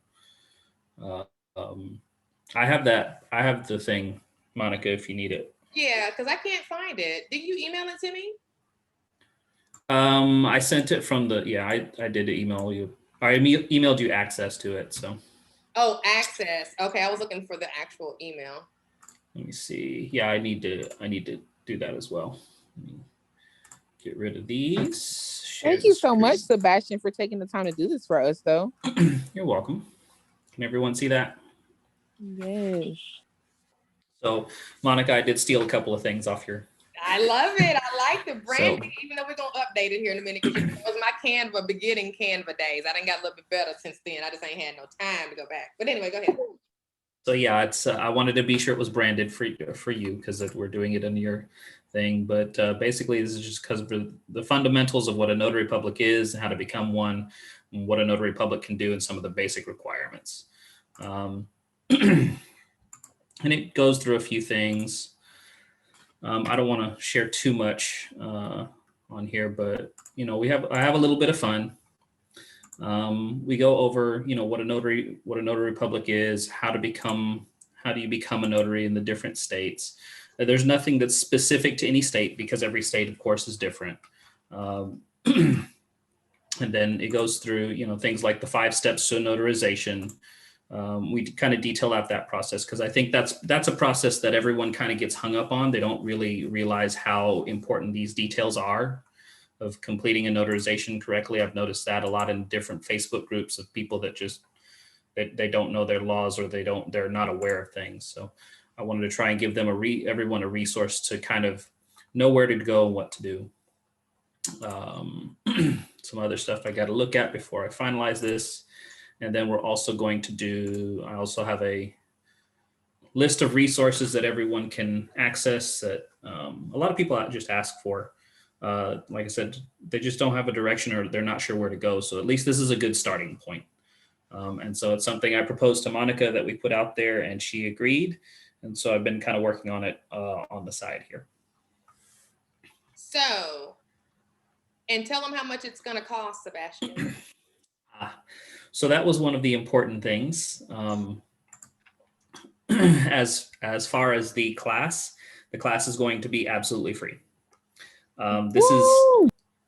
I have the thing, Monica, if you need it. Yeah, because I can't find it. Did you email it to me? I sent it from I did email you. I emailed you access to it, so. Oh, access. Okay, I was looking for the actual email. Let me see. Yeah, I need to do that as well. Let me get rid of these. Thank you so much, Sebastian, for taking the time to do this for us, though. You're welcome. Can everyone see that? Yes. So, Monica, I did steal a couple of things off your. I love it. I like the branding, even though we're going to update it here in a minute, because it was my beginning Canva days. I done got a little bit better since then. I just ain't had no time to go back. But anyway, go ahead. So yeah, it's I wanted to be sure it was branded for you because we're doing it in your thing. But basically, this is just because of the fundamentals of what a notary public is, and how to become one, and what a notary public can do, and some of the basic requirements. And it goes through a few things. I don't want to share too much on here, but I have a little bit of fun. We go over what a notary public is, how do you become a notary in the different states. There's nothing that's specific to any state, because every state, of course, is different. And then it goes through things like the 5 steps to notarization. We kind of detail out that process, because I think that's a process that everyone kind of gets hung up on. They don't really realize how important these details are of completing a notarization correctly. I've noticed that a lot in different Facebook groups of people that just they don't know their laws, or they're not aware of things. So I wanted to try and give them everyone a resource to kind of know where to go and what to do. Some other stuff I got to look at before I finalize this. And then we're also going to I also have a list of resources that everyone can access that a lot of people just ask for. Like I said, they just don't have a direction, or they're not sure where to go. So at least this is a good starting point. And so it's something I proposed to Monica that we put out there, and she agreed. And so I've been kind of working on it on the side here. So, and tell them how much it's going to cost, Sebastian. So that was one of the important things. As far as the class is going to be absolutely free.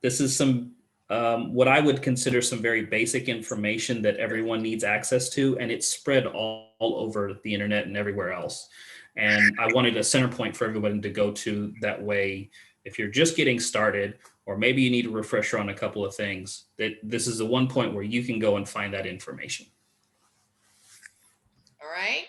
This is some what I would consider some very basic information that everyone needs access to, and it's spread all over the internet and everywhere else. And I wanted a center point for everyone to go to. That way, if you're just getting started, or maybe you need a refresher on a couple of things, that this is the one point where you can go and find that information. All right.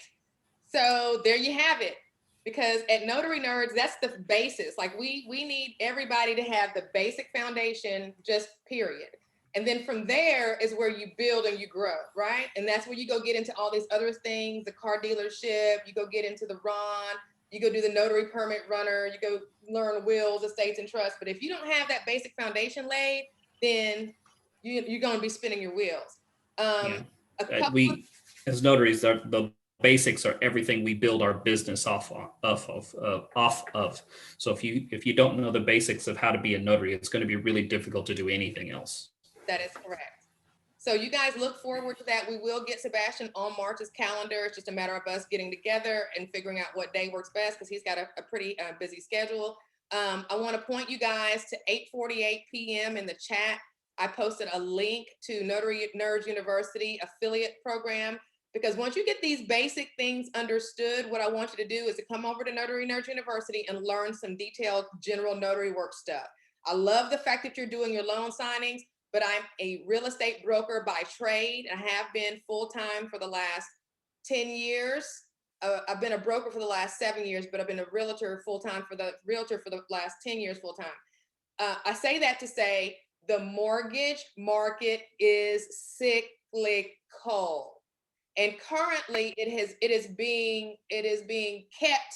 So there you have it. Because at Notary Nerds, that's the basis. Like we need everybody to have the basic foundation, just period. And then from there is where you build and you grow, right? And that's where you go get into all these other things, the car dealership, you go get into the RON, you go do the notary permit runner, you go learn wills, estates, and trusts. But if you don't have that basic foundation laid, then you're going to be spinning your wheels. Yeah. We, as notaries, the basics are everything we build our business off of. So if you don't know the basics of how to be a notary, it's going to be really difficult to do anything else. That is correct. So you guys look forward to that. We will get Sebastian on March's calendar. It's just a matter of us getting together and figuring out what day works best because he's got a pretty busy schedule. I want to point you guys to 8:48 p.m. in the chat. I posted a link to Notary Nerds University affiliate program, because once you get these basic things understood, what I want you to do is to come over to Notary Nerds University and learn some detailed general notary work stuff. I love the fact that you're doing your loan signings, but I'm a real estate broker by trade. I have been full-time for the last 10 years. I've been a broker for the last 7 years, but I've been a realtor full-time for the last 10 years full-time. I say that to say the mortgage market is cyclical. And currently it is being kept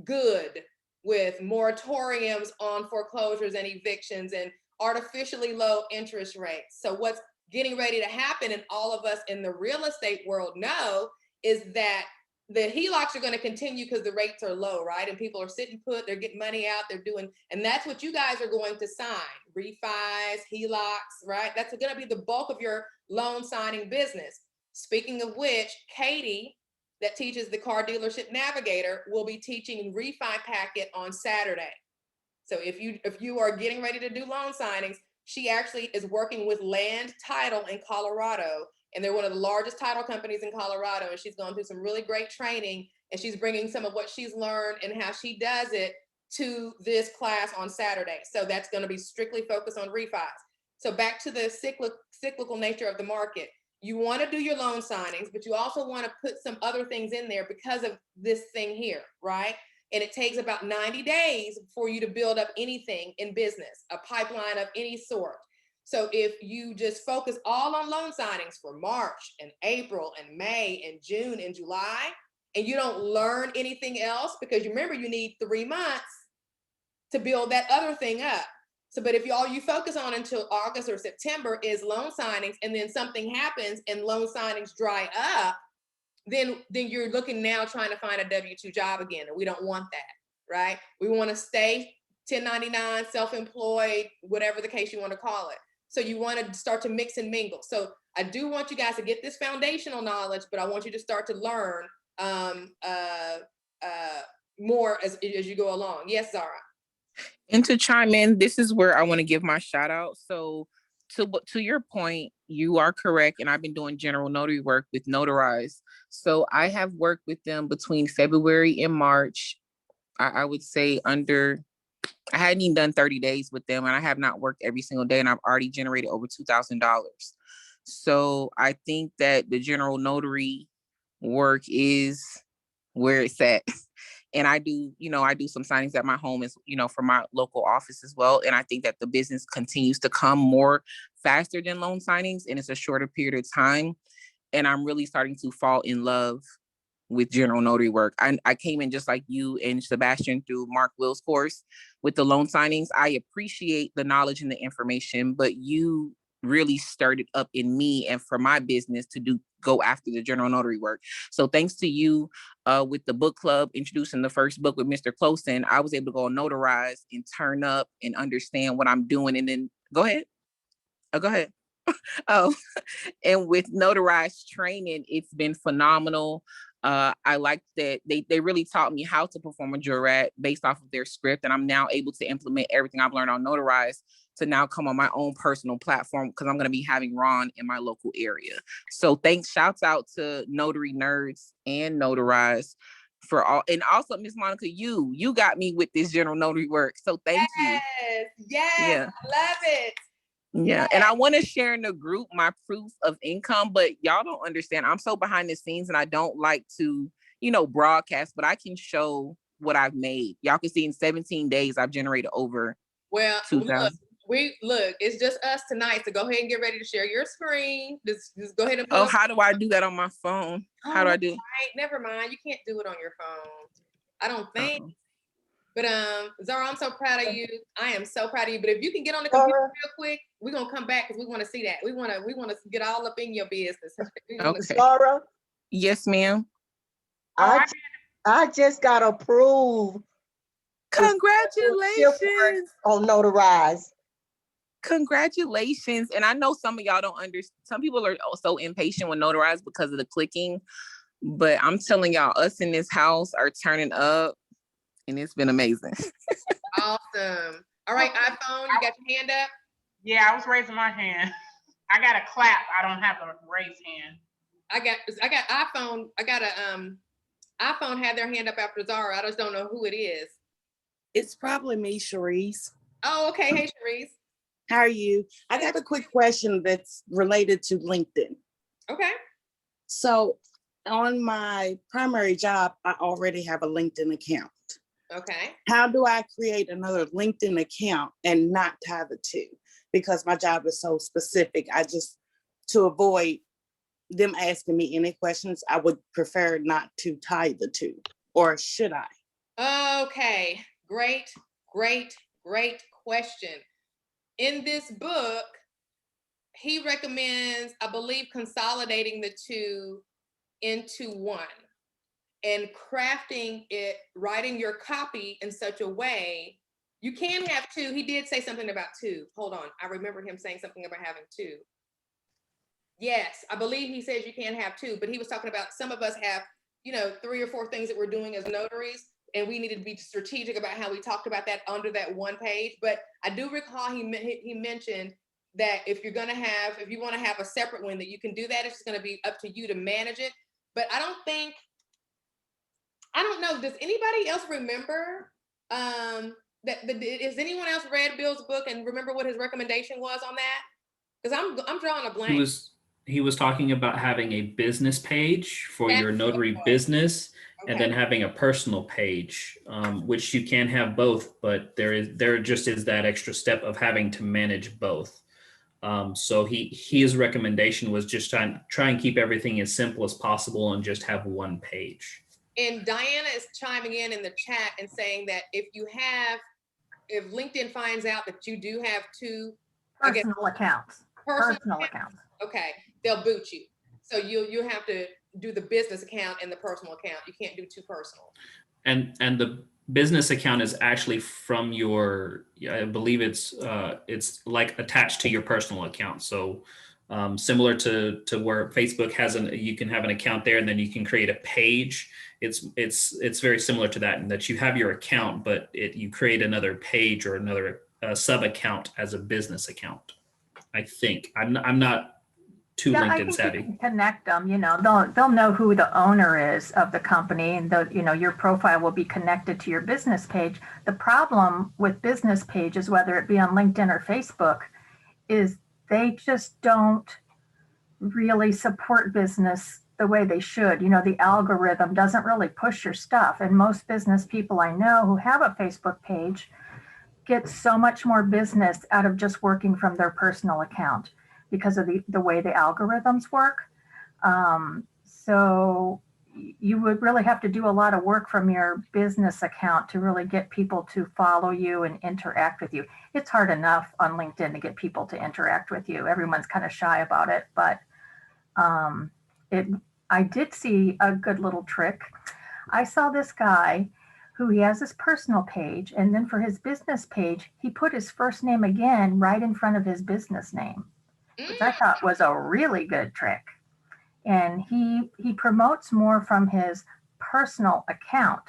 good with moratoriums on foreclosures and evictions and artificially low interest rates. So what's getting ready to happen, and all of us in the real estate world know, is that the HELOCs are going to continue because the rates are low, right? And people are sitting put, they're getting money out, they're doing, and that's what you guys are going to sign, refis, HELOCs, right? That's going to be the bulk of your loan signing business. Speaking of which, Katie, that teaches the Car Dealership Navigator, will be teaching refi packet on Saturday. So if you are getting ready to do loan signings, she actually is working with Land Title in Colorado, and they're one of the largest title companies in Colorado, and she's gone through some really great training, and she's bringing some of what she's learned and how she does it to this class on Saturday. So that's going to be strictly focused on refis. So back to the cyclical nature of the market. You want to do your loan signings, but you also want to put some other things in there because of this thing here, right? And it takes about 90 days for you to build up anything in business, a pipeline of any sort. So if you just focus all on loan signings for March and April and May and June and July, and you don't learn anything else, because you remember you need 3 months to build that other thing up. So, but if all you focus on until August or September is loan signings, and then something happens and loan signings dry up, then you're looking now trying to find a W-2 job again, and we don't want that, right? We want to stay 1099, self-employed, whatever the case you want to call it. So you want to start to mix and mingle. So I do want you guys to get this foundational knowledge, but I want you to start to learn more as you go along. Yes, Zara. And to chime in, this is where I want to give my shout out. So to your point, you are correct. And I've been doing general notary work with Notarize. So I have worked with them between February and March. I would say I hadn't even done 30 days with them, and I have not worked every single day, and I've already generated over $2,000. So I think that the general notary work is where it's at. And I do some signings at my home as, for my local office as well. And I think that the business continues to come more faster than loan signings, and it's a shorter period of time. And I'm really starting to fall in love with general notary work. I came in just like you and Sebastian through Mark Will's course with the loan signings. I appreciate the knowledge and the information, but you really stirred it up in me and for my business to go after the general notary work. So thanks to you with the book club, introducing the first book with Mr. Closen, I was able to go notarize and turn up and understand what I'm doing. And then go ahead. Oh, and with notarized training, it's been phenomenal. I like that they really taught me how to perform a jurat based off of their script. And I'm now able to implement everything I've learned on Notarize to now come on my own personal platform, because I'm going to be having Ron in my local area. So thanks. Shouts out to Notary Nerds and Notarize for all. And also, Miss Monica, you got me with this general notary work. So thank you. Yes, yeah. I love it. Yeah. And I want to share in the group my proof of income, but y'all don't understand. I'm so behind the scenes and I don't like to, broadcast, but I can show what I've made. Y'all can see in 17 days, I've generated over 2,000. Look, it's just us tonight. So go ahead and get ready to share your screen. Just go ahead and how do I do that on my phone? How do I do it? Right. Never mind. You can't do it on your phone. I don't think. But Zara, I'm so proud of you. I am so proud of you. But if you can get on the computer real quick, we're gonna come back because we want to see that. We want to get all up in your business. Okay. Zara, Yes, ma'am. I just got approved. Congratulations. On Notarize. Congratulations. And I know some of y'all don't understand. Some people are so impatient with Notarize because of the clicking. But I'm telling y'all, us in this house are turning up, and it's been amazing. Awesome. All right, iPhone, you got your hand up? Yeah, I was raising my hand. I got a clap. I don't have a raised hand. I got iPhone. I got a iPhone had their hand up after Zara. I just don't know who it is. It's probably me, Sharice. Oh, okay. Hey, Sharice. How are you? I got a quick question that's related to LinkedIn. Okay. So on my primary job, I already have a LinkedIn account. Okay. How do I create another LinkedIn account and not tie the two? Because my job is so specific. To avoid them asking me any questions, I would prefer not to tie the two. Or should I? Okay. Great question. In this book, he recommends, I believe, consolidating the two into one and crafting it, writing your copy in such a way. You can have two. He did say something about two. Hold on. I remember him saying something about having two. Yes, I believe he says you can have two, but he was talking about some of us have, 3 or 4 things that we're doing as notaries, and we need to be strategic about how we talked about that under that one page. But I do recall he mentioned that if you want to have a separate one, that you can do that. It's just going to be up to you to manage it. But I don't know. Does anybody else remember has anyone else read Bill's book and remember what his recommendation was on that? Because I'm drawing a blank. He was talking about having a business page for your notary business, okay, and then having a personal page, which you can have both, but there just is that extra step of having to manage both. So his recommendation was just try and keep everything as simple as possible and just have one page. And Diana is chiming in the chat and saying that if LinkedIn finds out that you do have two personal accounts, okay, they'll boot you. So you have to do the business account and the personal account. You can't do two personal. And the business account is actually from I believe it's like attached to your personal account. So similar to where Facebook has you can have an account there and then you can create a page. It's very similar to that in that you have your account, but you create another page or another sub account as a business account. I think I'm not too LinkedIn savvy. You can connect them. They'll know who the owner is of the company, and your profile will be connected to your business page. The problem with business pages, whether it be on LinkedIn or Facebook, is they just don't really support business the way they should. The algorithm doesn't really push your stuff. And most business people I know who have a Facebook page get so much more business out of just working from their personal account because of the way the algorithms work. So you would really have to do a lot of work from your business account to really get people to follow you and interact with you. It's hard enough on LinkedIn to get people to interact with you. Everyone's kind of shy about it, but I did see a good little trick. I saw this guy who he has his personal page, and then for his business page, he put his first name again right in front of his business name, which I thought was a really good trick. And he promotes more from his personal account,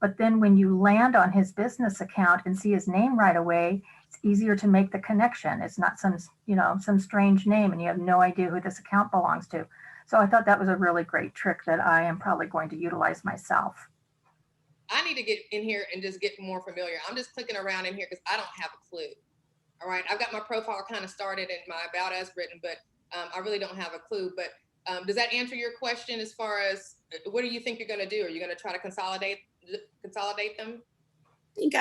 but then when you land on his business account and see his name right away, it's easier to make the connection. It's not some strange name and you have no idea who this account belongs to. So I thought that was a really great trick that I am probably going to utilize myself. I need to get in here and just get more familiar. I'm just clicking around in here because I don't have a clue. All right, I've got my profile kind of started and my About Us written, but I really don't have a clue. But does that answer your question as far as what do you think you're going to do? Are you going to try to consolidate them? I think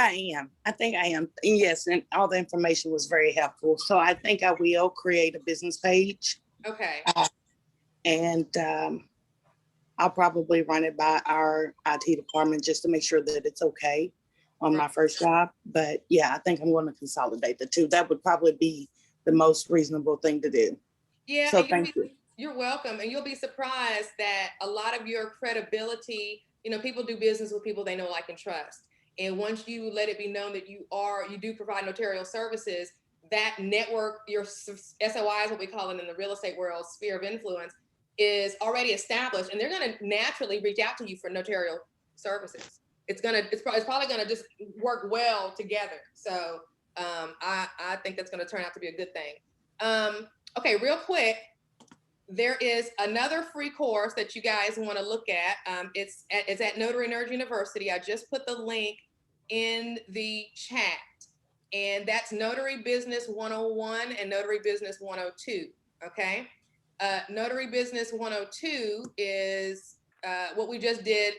I am. And yes, and all the information was very helpful. So I think I will create a business page. Okay. And I'll probably run it by our IT department just to make sure that it's okay. on my first job. But yeah, I think I'm going to consolidate the two. That would probably be the most reasonable thing to do. Yeah, So and thank you. you're welcome. And you'll be surprised that a lot of your credibility, people do business with people they know, like, and trust. And once you let it be known that you do provide notarial services, that network, your SOI is what we call it in the real estate world, sphere of influence, is already established, and they're going to naturally reach out to you for notarial services. It's probably going to just work well together. So I think that's going to turn out to be a good thing. Okay, real quick, there is another free course that you guys want to look at. It's at Notary Nerd University. I just put the link in the chat, and that's Notary Business 101 and Notary Business 102. Okay, Notary Business 102 is what we just did.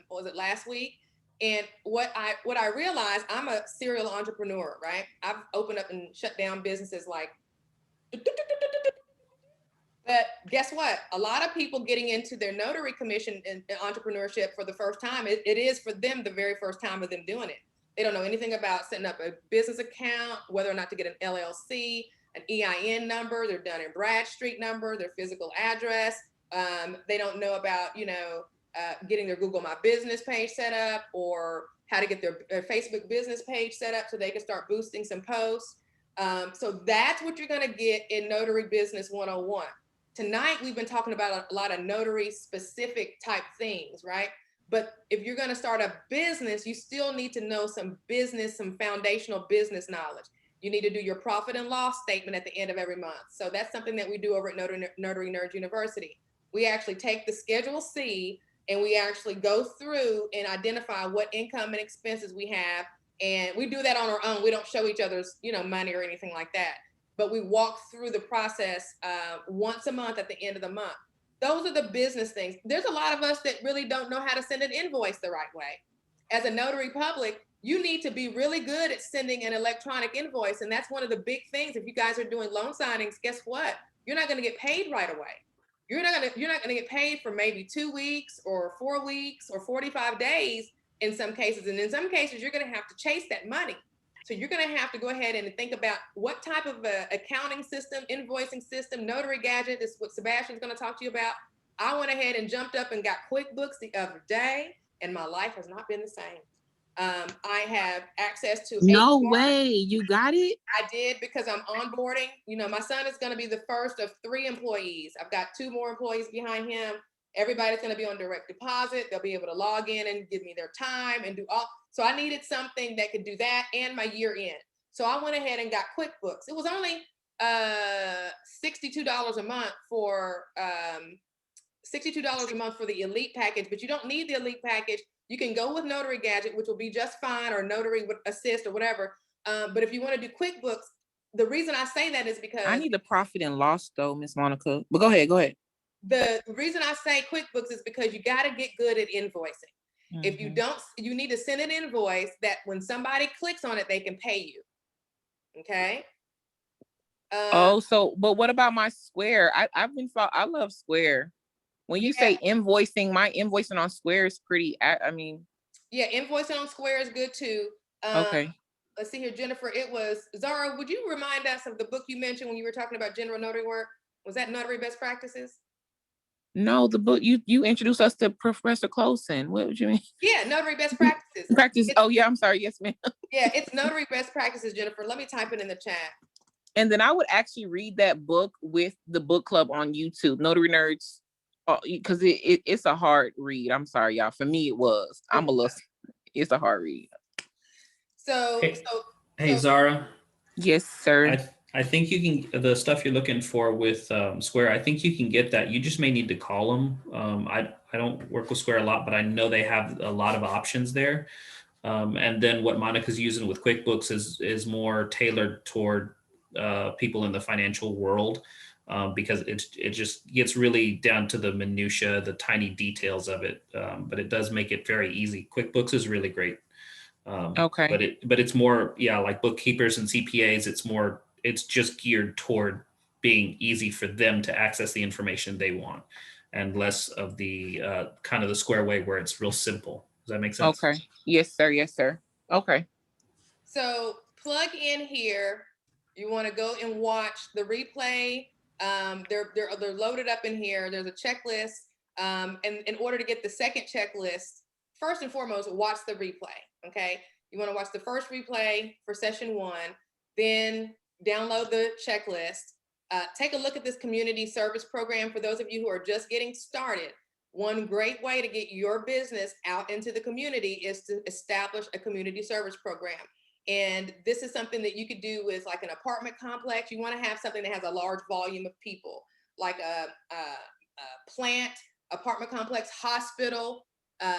What was it, last week? And what I realized, I'm a serial entrepreneur, right? I've opened up and shut down businesses like. But guess what? A lot of people getting into their notary commission and entrepreneurship for the first time, it is for them the very first time of them doing it. They don't know anything about setting up a business account, whether or not to get an LLC, an EIN number, their Dun and Bradstreet number, their physical address. They don't know about, getting their Google My Business page set up, or how to get their Facebook business page set up so they can start boosting some posts. So that's what you're going to get in Notary Business 101. Tonight, we've been talking about a lot of notary specific type things, right? But if you're going to start a business, you still need to know some foundational business knowledge. You need to do your profit and loss statement at the end of every month. So that's something that we do over at Notary Nerd University. We actually take the Schedule C and we actually go through and identify what income and expenses we have. And we do that on our own. We don't show each other's, money or anything like that. But we walk through the process once a month at the end of the month. Those are the business things. There's a lot of us that really don't know how to send an invoice the right way. As a notary public, you need to be really good at sending an electronic invoice. And that's one of the big things. If you guys are doing loan signings, guess what? You're not going to get paid right away. You're not going to get paid for maybe 2 weeks or 4 weeks or 45 days in some cases. And in some cases, you're going to have to chase that money. So you're going to have to go ahead and think about what type of accounting system, invoicing system, Notary Gadget is what Sebastian's going to talk to you about. I went ahead and jumped up and got QuickBooks the other day, and my life has not been the same. I have access to. No way, you got it? I did, because I'm onboarding. My son is going to be the first of 3 employees. I've got 2 more employees behind him. Everybody's going to be on direct deposit. They'll be able to log in and give me their time and do all. So I needed something that could do that and my year end. So I went ahead and got QuickBooks. It was only $62 a month for $62 a month for the Elite package, but you don't need the Elite package. You can go with Notary Gadget, which will be just fine, or Notary Assist or whatever. But if you want to do QuickBooks, the reason I say that is because I need the profit and loss though, Miss Monica. But go ahead. The reason I say QuickBooks is because you got to get good at invoicing. Mm-hmm. If you don't, you need to send an invoice that when somebody clicks on it, they can pay you. Okay. But what about my Square? I love Square. When you say invoicing, my invoicing on Square is pretty. Yeah, invoicing on Square is good too. Okay. Let's see here, Jennifer. It was Zara. Would you remind us of the book you mentioned when you were talking about general notary work? Was that Notary Best Practices? No, the book you introduced us to Professor Closen. What would you mean? Yeah, Notary Best Practices. I'm sorry. Yes, ma'am. Yeah, it's Notary Best Practices, Jennifer. Let me type it in the chat. And then I would actually read that book with the book club on YouTube, Notary Nerds, because it's a hard read. I'm sorry, y'all. For me, it was. It's a hard read. Hey, Zara. Yes, sir. I think you can, the stuff you're looking for with Square, I think you can get that. You just may need to call them. I don't work with Square a lot, but I know they have a lot of options there. And then what Monica's using with QuickBooks is more tailored toward people in the financial world, because it just gets really down to the minutia, the tiny details of it. But it does make it very easy. QuickBooks is really great. Okay. But it's more, like bookkeepers and CPAs, it's just geared toward being easy for them to access the information they want, and less of the kind of the Square way where it's real simple. Does that make sense? Okay. Yes, sir. Okay. So plug in here. You want to go and watch the replay. They're loaded up in here. There's a checklist. And in order to get the second checklist, first and foremost, watch the replay. Okay. You want to watch the first replay for session 1, then download the checklist. Take a look at this community service program for those of you who are just getting started. One great way to get your business out into the community is to establish a community service program. And this is something that you could do with like an apartment complex. You want to have something that has a large volume of people, like a plant, apartment complex, hospital,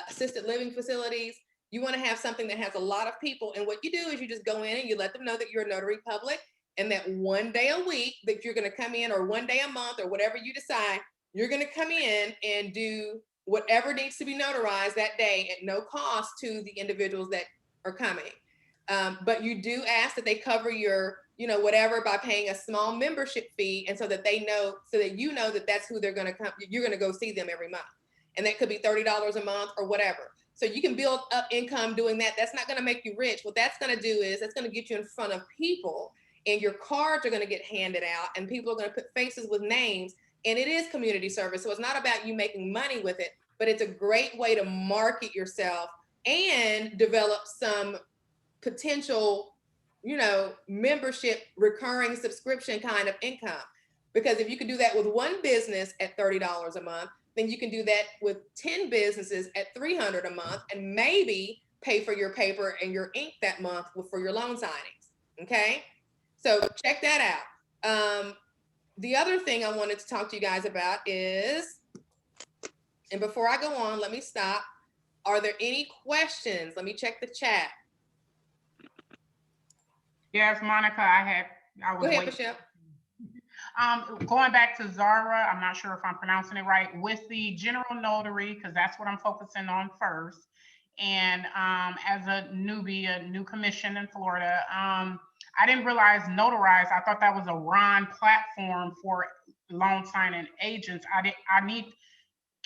assisted living facilities. You want to have something that has a lot of people. And what you do is you just go in and you let them know that you're a notary public, and that one day a week that you're going to come in, or one day a month, or whatever you decide, you're going to come in and do whatever needs to be notarized that day at no cost to the individuals that are coming. But you do ask that they cover your, whatever, by paying a small membership fee. And so that they know, so that you know that that's who they're going to come, you're going to go see them every month. And that could be $30 a month or whatever. So you can build up income doing that. That's not going to make you rich. What that's going to do is that's going to get you in front of people, and your cards are going to get handed out, and people are going to put faces with names. And it is community service. So it's not about you making money with it, but it's a great way to market yourself and develop some potential, membership, recurring subscription kind of income. Because if you can do that with one business at $30 a month, then you can do that with 10 businesses at $300 a month, and maybe pay for your paper and your ink that month for your loan signings. Okay. So check that out. The other thing I wanted to talk to you guys about is, and before I go on, let me stop. Are there any questions? Let me check the chat. Yes, Monica, I was Go ahead, waiting. Michelle. Going back to Zara, I'm not sure if I'm pronouncing it right, with the general notary, because that's what I'm focusing on first. And as a newbie, a new commission in Florida, I didn't realize Notarize. I thought that was a RON platform for loan signing agents.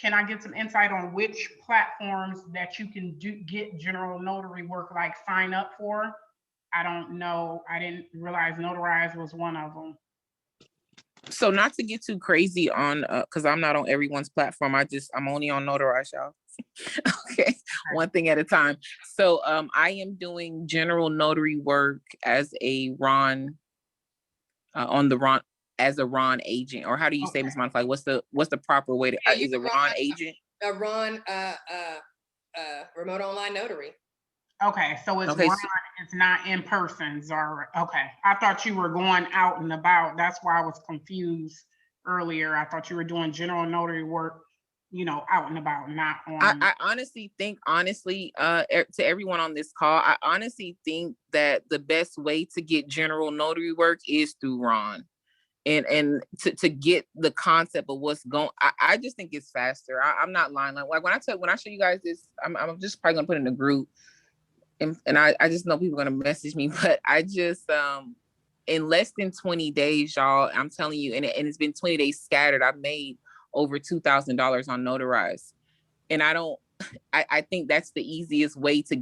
Can I get some insight on which platforms that you can get general notary work, like sign up for? I don't know. I didn't realize Notarize was one of them. So not to get too crazy on, because I'm not on everyone's platform. I'm only on Notarize, y'all. Okay, one thing at a time. So I am doing general notary work as a RON, as a RON agent, or how do you say, Ms. Monica? Like, what's the proper way to, is a RON agent? A RON, remote online notary. Okay, so it's it's not in person, Zara. Okay, I thought you were going out and about. That's why I was confused earlier. I thought you were doing general notary work, out and about, not on. I honestly think, to everyone on this call, I honestly think that the best way to get general notary work is through RON. And to get the concept of what's going, I just think it's faster. I'm not lying. Like when I show you guys this, I'm just probably gonna put it in a group. And I just know people are going to message me, but I just, in less than 20 days, y'all, I'm telling you, and it's been 20 days scattered, I've made over $2,000 on Notarize. And I think that's the easiest way to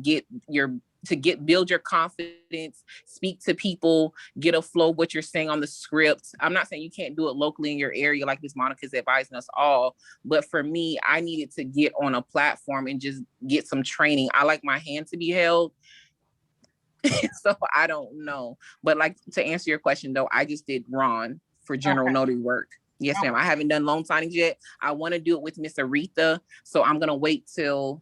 build your confidence, speak to people, get a flow of what you're saying on the script. I'm not saying you can't do it locally in your area, like Ms. Monica's advising us all. But for me, I needed to get on a platform and just get some training. I like my hand to be held. So I don't know. But like, to answer your question though, I just did RON for general notary work. Yes, ma'am. I haven't done loan signings yet. I want to do it with Miss Aretha. So I'm going to wait till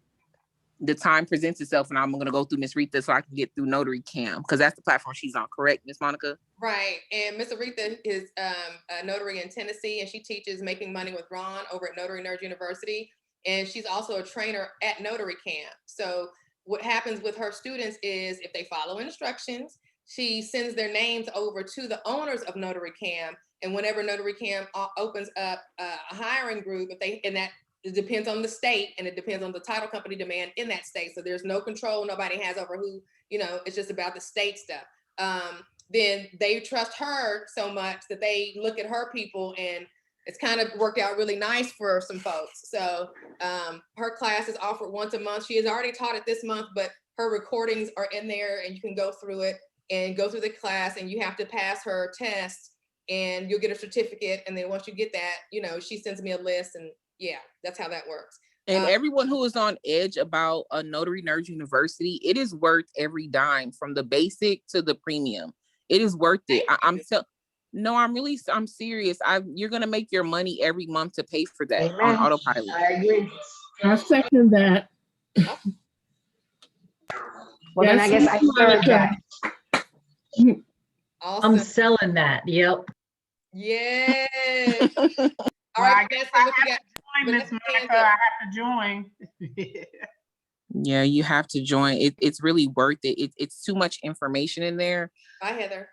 the time presents itself, and I'm going to go through Miss Aretha so I can get through Notary Cam, because that's the platform she's on. Correct, Miss Monica? Right. And Miss Aretha is a notary in Tennessee, and she teaches making money with Ron over at Notary Nerd University. And she's also a trainer at Notary Camp. So what happens with her students is, if they follow instructions, she sends their names over to the owners of Notary Cam. And whenever Notary Cam opens up a hiring group, it depends on the state, and it depends on the title company demand in that state. So there's no control nobody has over who, it's just about the state stuff. Then they trust her so much that they look at her people, and it's kind of worked out really nice for some folks. So her class is offered once a month. She has already taught it this month, but her recordings are in there, and you can go through it and go through the class, and you have to pass her test, and you'll get a certificate. And then once you get that, you know, she sends me a list, and yeah, that's how that works. And everyone who is on edge about a Notary Nerds University, it is worth every dime, from the basic to the premium. It is worth it. I'm serious. You're gonna make your money every month to pay for that on autopilot. I agree. I second that. Well, then I guess I third that. Awesome. I'm selling that. Yep. Yeah. All Well, right, I guess Vanessa, I what you have got? to join, Miss Vanessa, hands Monica. up. I have to join. Yeah, you have to join. It's really worth it. It's too much information in there. Bye, Heather.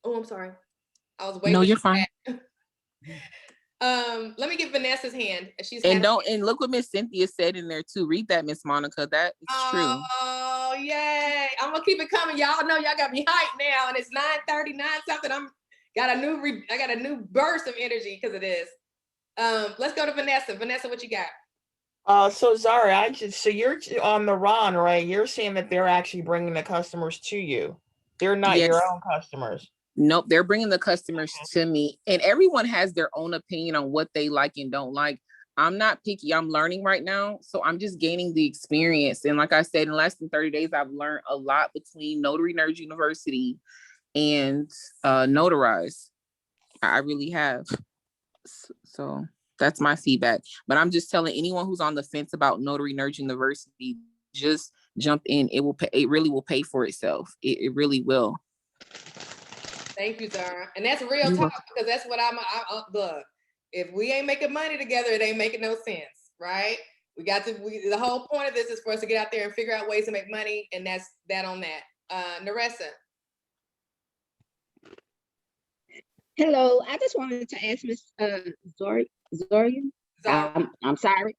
Oh, I'm sorry. I was waiting. No, you're fine. Let me get Vanessa's hand. And look what Miss Cynthia said in there too. Read that, Miss Monica. That is true. Oh, yay. I'm gonna keep it coming. Y'all know y'all got me hyped now, and it's 9:39 something. I got a new burst of energy because of this. Let's go to Vanessa. Vanessa, what you got? So Zara, so you're on the run, right? You're saying that they're actually bringing the customers to you. They're not your own customers. Nope, they're bringing the customers to me, and everyone has their own opinion on what they like and don't like. I'm not picky. I'm learning right now, so I'm just gaining the experience. And like I said, in less than 30 days, I've learned a lot between Notary Nerds University and Notarize. I really have. So that's my feedback. But I'm just telling anyone who's on the fence about Notary Nerds University, just jump in. It will pay. It really will pay for itself. It really will. Thank you, Zara. And that's real talk, because that's what look. If we ain't making money together, it ain't making no sense, right? The whole point of this is for us to get out there and figure out ways to make money, and that's that on that. Naressa. Hello, I just wanted to ask Miss Zorian. I'm sorry.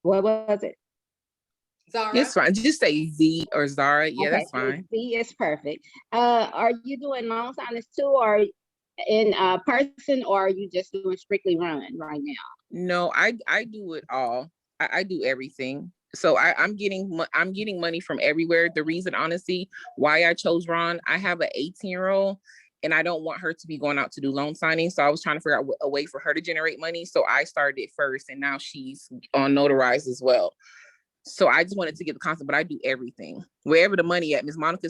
What was it? Zara. It's fine. Just say Z or Zara. Yeah, Okay, that's fine. Z is perfect. Are you doing loan signings too, or in person, or are you just doing strictly run right now? No, I do it all. I do everything. So I'm getting money from everywhere. The reason, honestly, why I chose Ron, I have an 18-year-old, and I don't want her to be going out to do loan signings. So I was trying to figure out a way for her to generate money. So I started it first, and now she's on Notarize as well. So I just wanted to get the concept, but I do everything. Wherever the money at, Miss Monica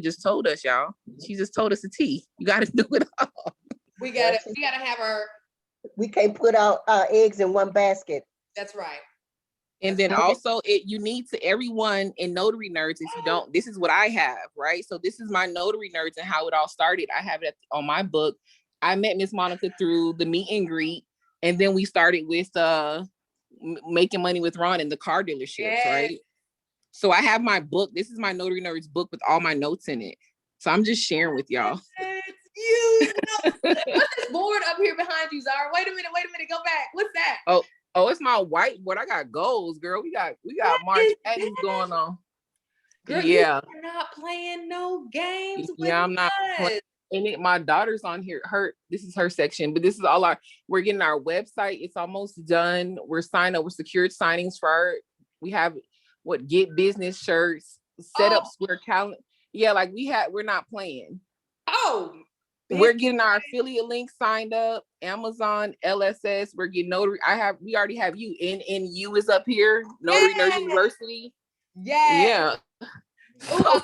just told us, y'all. She just told us the tea. You got to do it all. We gotta have our. We can't put our eggs in one basket. That's right. And then also you need to, everyone in Notary Nerds, if you don't, this is what I have, right? So this is my Notary Nerds and how it all started. I have it on my book. I met Miss Monica through the meet and greet. And then we started with making money with Ron in the car dealerships, right? So I have my book. This is my Notary Nerds book with all my notes in it. So I'm just sharing with y'all. You know, what's this board up here behind you, Zara? Wait a minute, go back. What's that? Oh, it's my whiteboard. I got goals, girl. We got March Madness going on. Girl, yeah. You're not playing no games. Yeah, I'm not playing. And my daughter's on here. This is her section, but this is all we're getting our website. It's almost done. We're signed up with secured signings for we have Get Business shirts, set up Square calendar. Yeah, like we're not playing. Oh, we're getting our affiliate links signed up, Amazon, LSS. We're getting Notary. We already have you. NNU is up here, Notary Nerds University. Yeah. So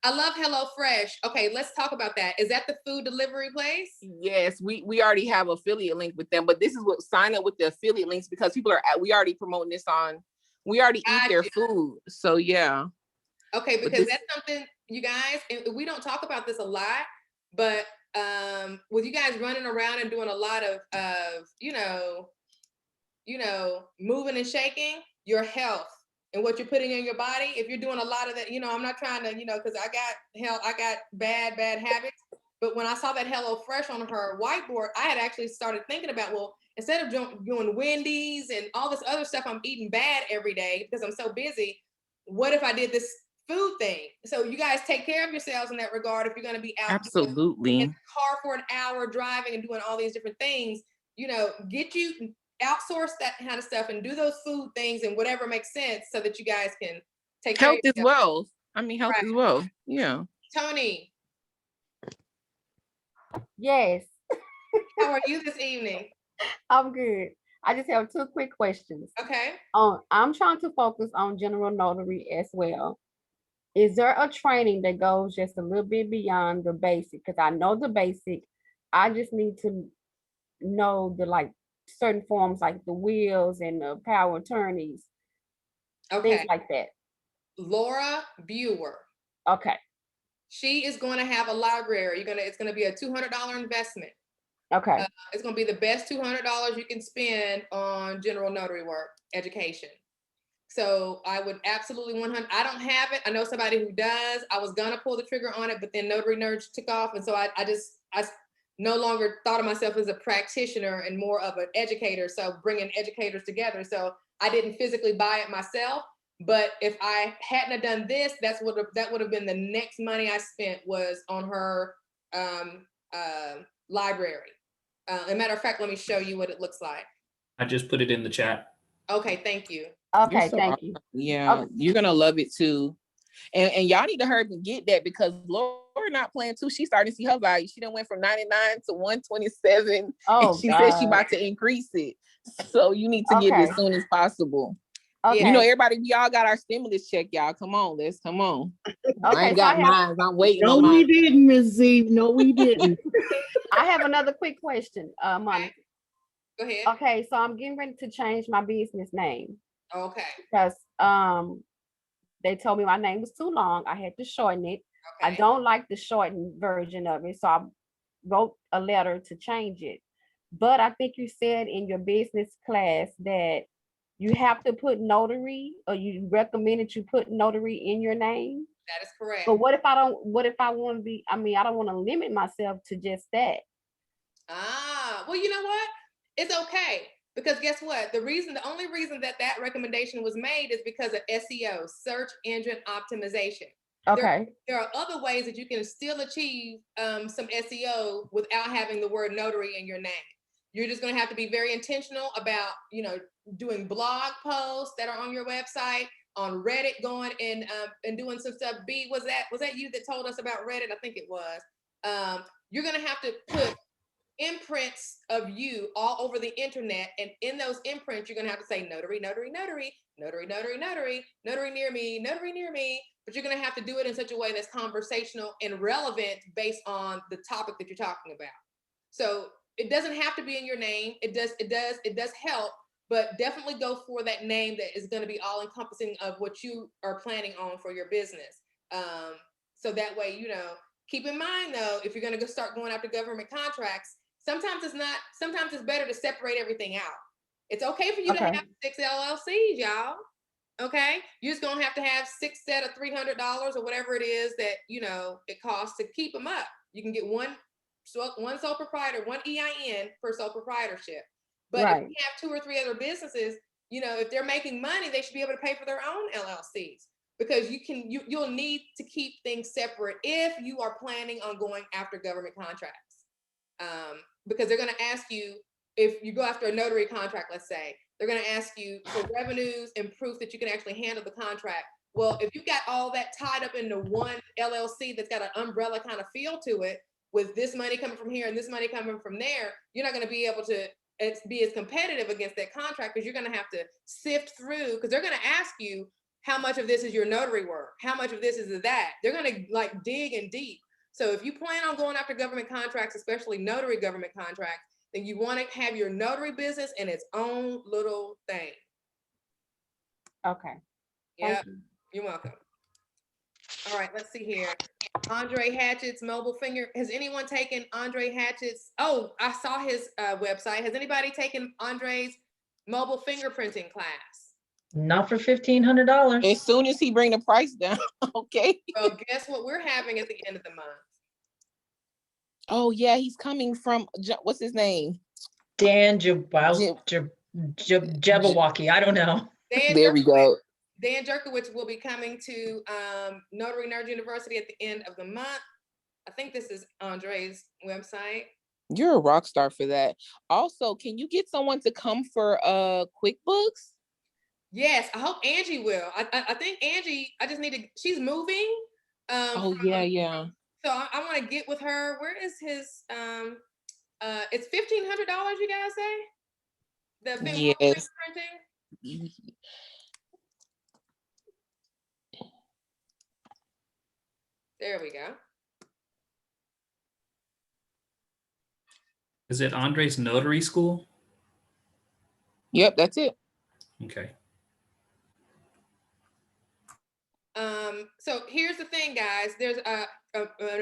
I love HelloFresh. Okay, let's talk about that. Is that the food delivery place? Yes, we already have affiliate link with them, but this is what sign up with the affiliate links because we already promoting this on. We already eat their food, so yeah. Okay, because that's something you guys, and we don't talk about this a lot, but with you guys running around and doing a lot of moving and shaking, your health and what you're putting in your body, if you're doing a lot of that, I'm not trying to, because I got bad habits. But when I saw that HelloFresh on her whiteboard, I had actually started thinking about, well, instead of doing Wendy's and all this other stuff, I'm eating bad every day because I'm so busy. What if I did this food thing? So you guys take care of yourselves in that regard. If you're going to be out absolutely in the car for an hour driving and doing all these different things, outsource that kind of stuff and do those food things and whatever makes sense so that you guys can Take care Health of is yourself. wealth. I mean, health is wealth. Yeah. Tony, Yes, how are you this evening? I'm good. I just have two quick questions. Okay. I'm trying to focus on general notary as well. Is there a training that goes just a little bit beyond the basic? Because I know the basic. I just need to know the like certain forms like the wills and the power attorneys, Okay. things like that. Laura Buer. Okay. She is going to have a library. It's going to be a $200 investment. Okay. It's going to be the best $200 you can spend on general notary work education. So I would absolutely 100. I don't have it. I know somebody who does. I was gonna pull the trigger on it, but then Notary Nerds took off, and so I no longer thought of myself as a practitioner and more of an educator. So bringing educators together. So I didn't physically buy it myself. But if I hadn't have done this, that would have been the next money I spent was on her library. As a matter of fact, let me show you what it looks like. I just put it in the chat. Okay, thank you. Okay, So thank you. Yeah, Okay. you're gonna love it too. And y'all need to hurry up and get that because Laura not playing too. She's starting to see her value. She done went from 99 to 127. Oh, and she said she God. about to increase it. So you need to get it Okay. as soon as possible. Okay. You know, everybody, we all got our stimulus check, y'all. Come on, come on. I Okay, ain't so I got have, mine. I'm waiting No, on we mine. didn't, Ms. Z. No, we didn't. I have another quick question, Monica. Go ahead. Okay, so I'm getting ready to change my business name Okay. because they told me my name was too long. I had to shorten it. I Okay. don't like the shortened version of it, so I wrote a letter to change it. But I think you said in your business class that you have to put notary, or you recommend that you put notary in your name. That is correct. But what if I don't? What if I want to be? I mean, I don't want to limit myself to just that. Well, you know what? It's okay. Because guess what? The only reason that recommendation was made is because of SEO, search engine optimization. Okay. There are other ways that you can still achieve some SEO without having the word notary in your name. You're just going to have to be very intentional about, doing blog posts that are on your website, on Reddit, going and doing some stuff. B, was that you that told us about Reddit? I think it was. You're going to have to put imprints of you all over the internet, and in those imprints you're going to have to say notary, notary, notary, notary, notary, notary, notary near me, notary near me. But you're going to have to do it in such a way that's conversational and relevant based on the topic that you're talking about. So it doesn't have to be in your name. It does help, but definitely go for that name that is going to be all encompassing of what you are planning on for your business. So that way, keep in mind though, if you're going to start going after government contracts, sometimes it's better to separate everything out. It's okay for you to have 6 LLCs, y'all. Okay. You're just going to have 6 set of $300 or whatever it is that, it costs to keep them up. You can get one sole proprietor, one EIN per sole proprietorship. But if you have 2 or 3 other businesses, if they're making money, they should be able to pay for their own LLCs, because you'll need to keep things separate if you are planning on going after government contracts. Because they're going to ask you, if you go after a notary contract, let's say, they're going to ask you for revenues and proof that you can actually handle the contract. Well, if you got all that tied up into one LLC that's got an umbrella kind of feel to it, with this money coming from here and this money coming from there, you're not going to be able to be as competitive against that contract, because you're going to have to sift through, because they're going to ask you how much of this is your notary work, how much of this is that. They're going to dig in deep. So if you plan on going after government contracts, especially notary government contracts, then you want to have your notary business in its own little thing. Okay. Yeah, you're welcome. All right, let's see here. Andre Hatchett's mobile finger. Has anyone taken Andre Hatchett's? Oh, I saw his website. Has anybody taken Andre's mobile fingerprinting class? Not for $1,500. As soon as he bring the price down, okay. Well, guess what we're having at the end of the month? Oh yeah, he's coming from, what's his name? Jabberwocky. I don't know. There we go. Dan Jerkowitz will be coming to Notary Nerd University at the end of the month. I think this is Andre's website. You're a rock star for that. Also, can you get someone to come for QuickBooks? Yes, I hope Angie will. I think Angie, I just need to, she's moving. Oh yeah. So I want to get with her. Where is his, it's $1,500, you guys say? The Yes. fingerprinting? There we go. Is it Andre's Notary School? Yep, that's it. Okay. So here's the thing, guys. There's an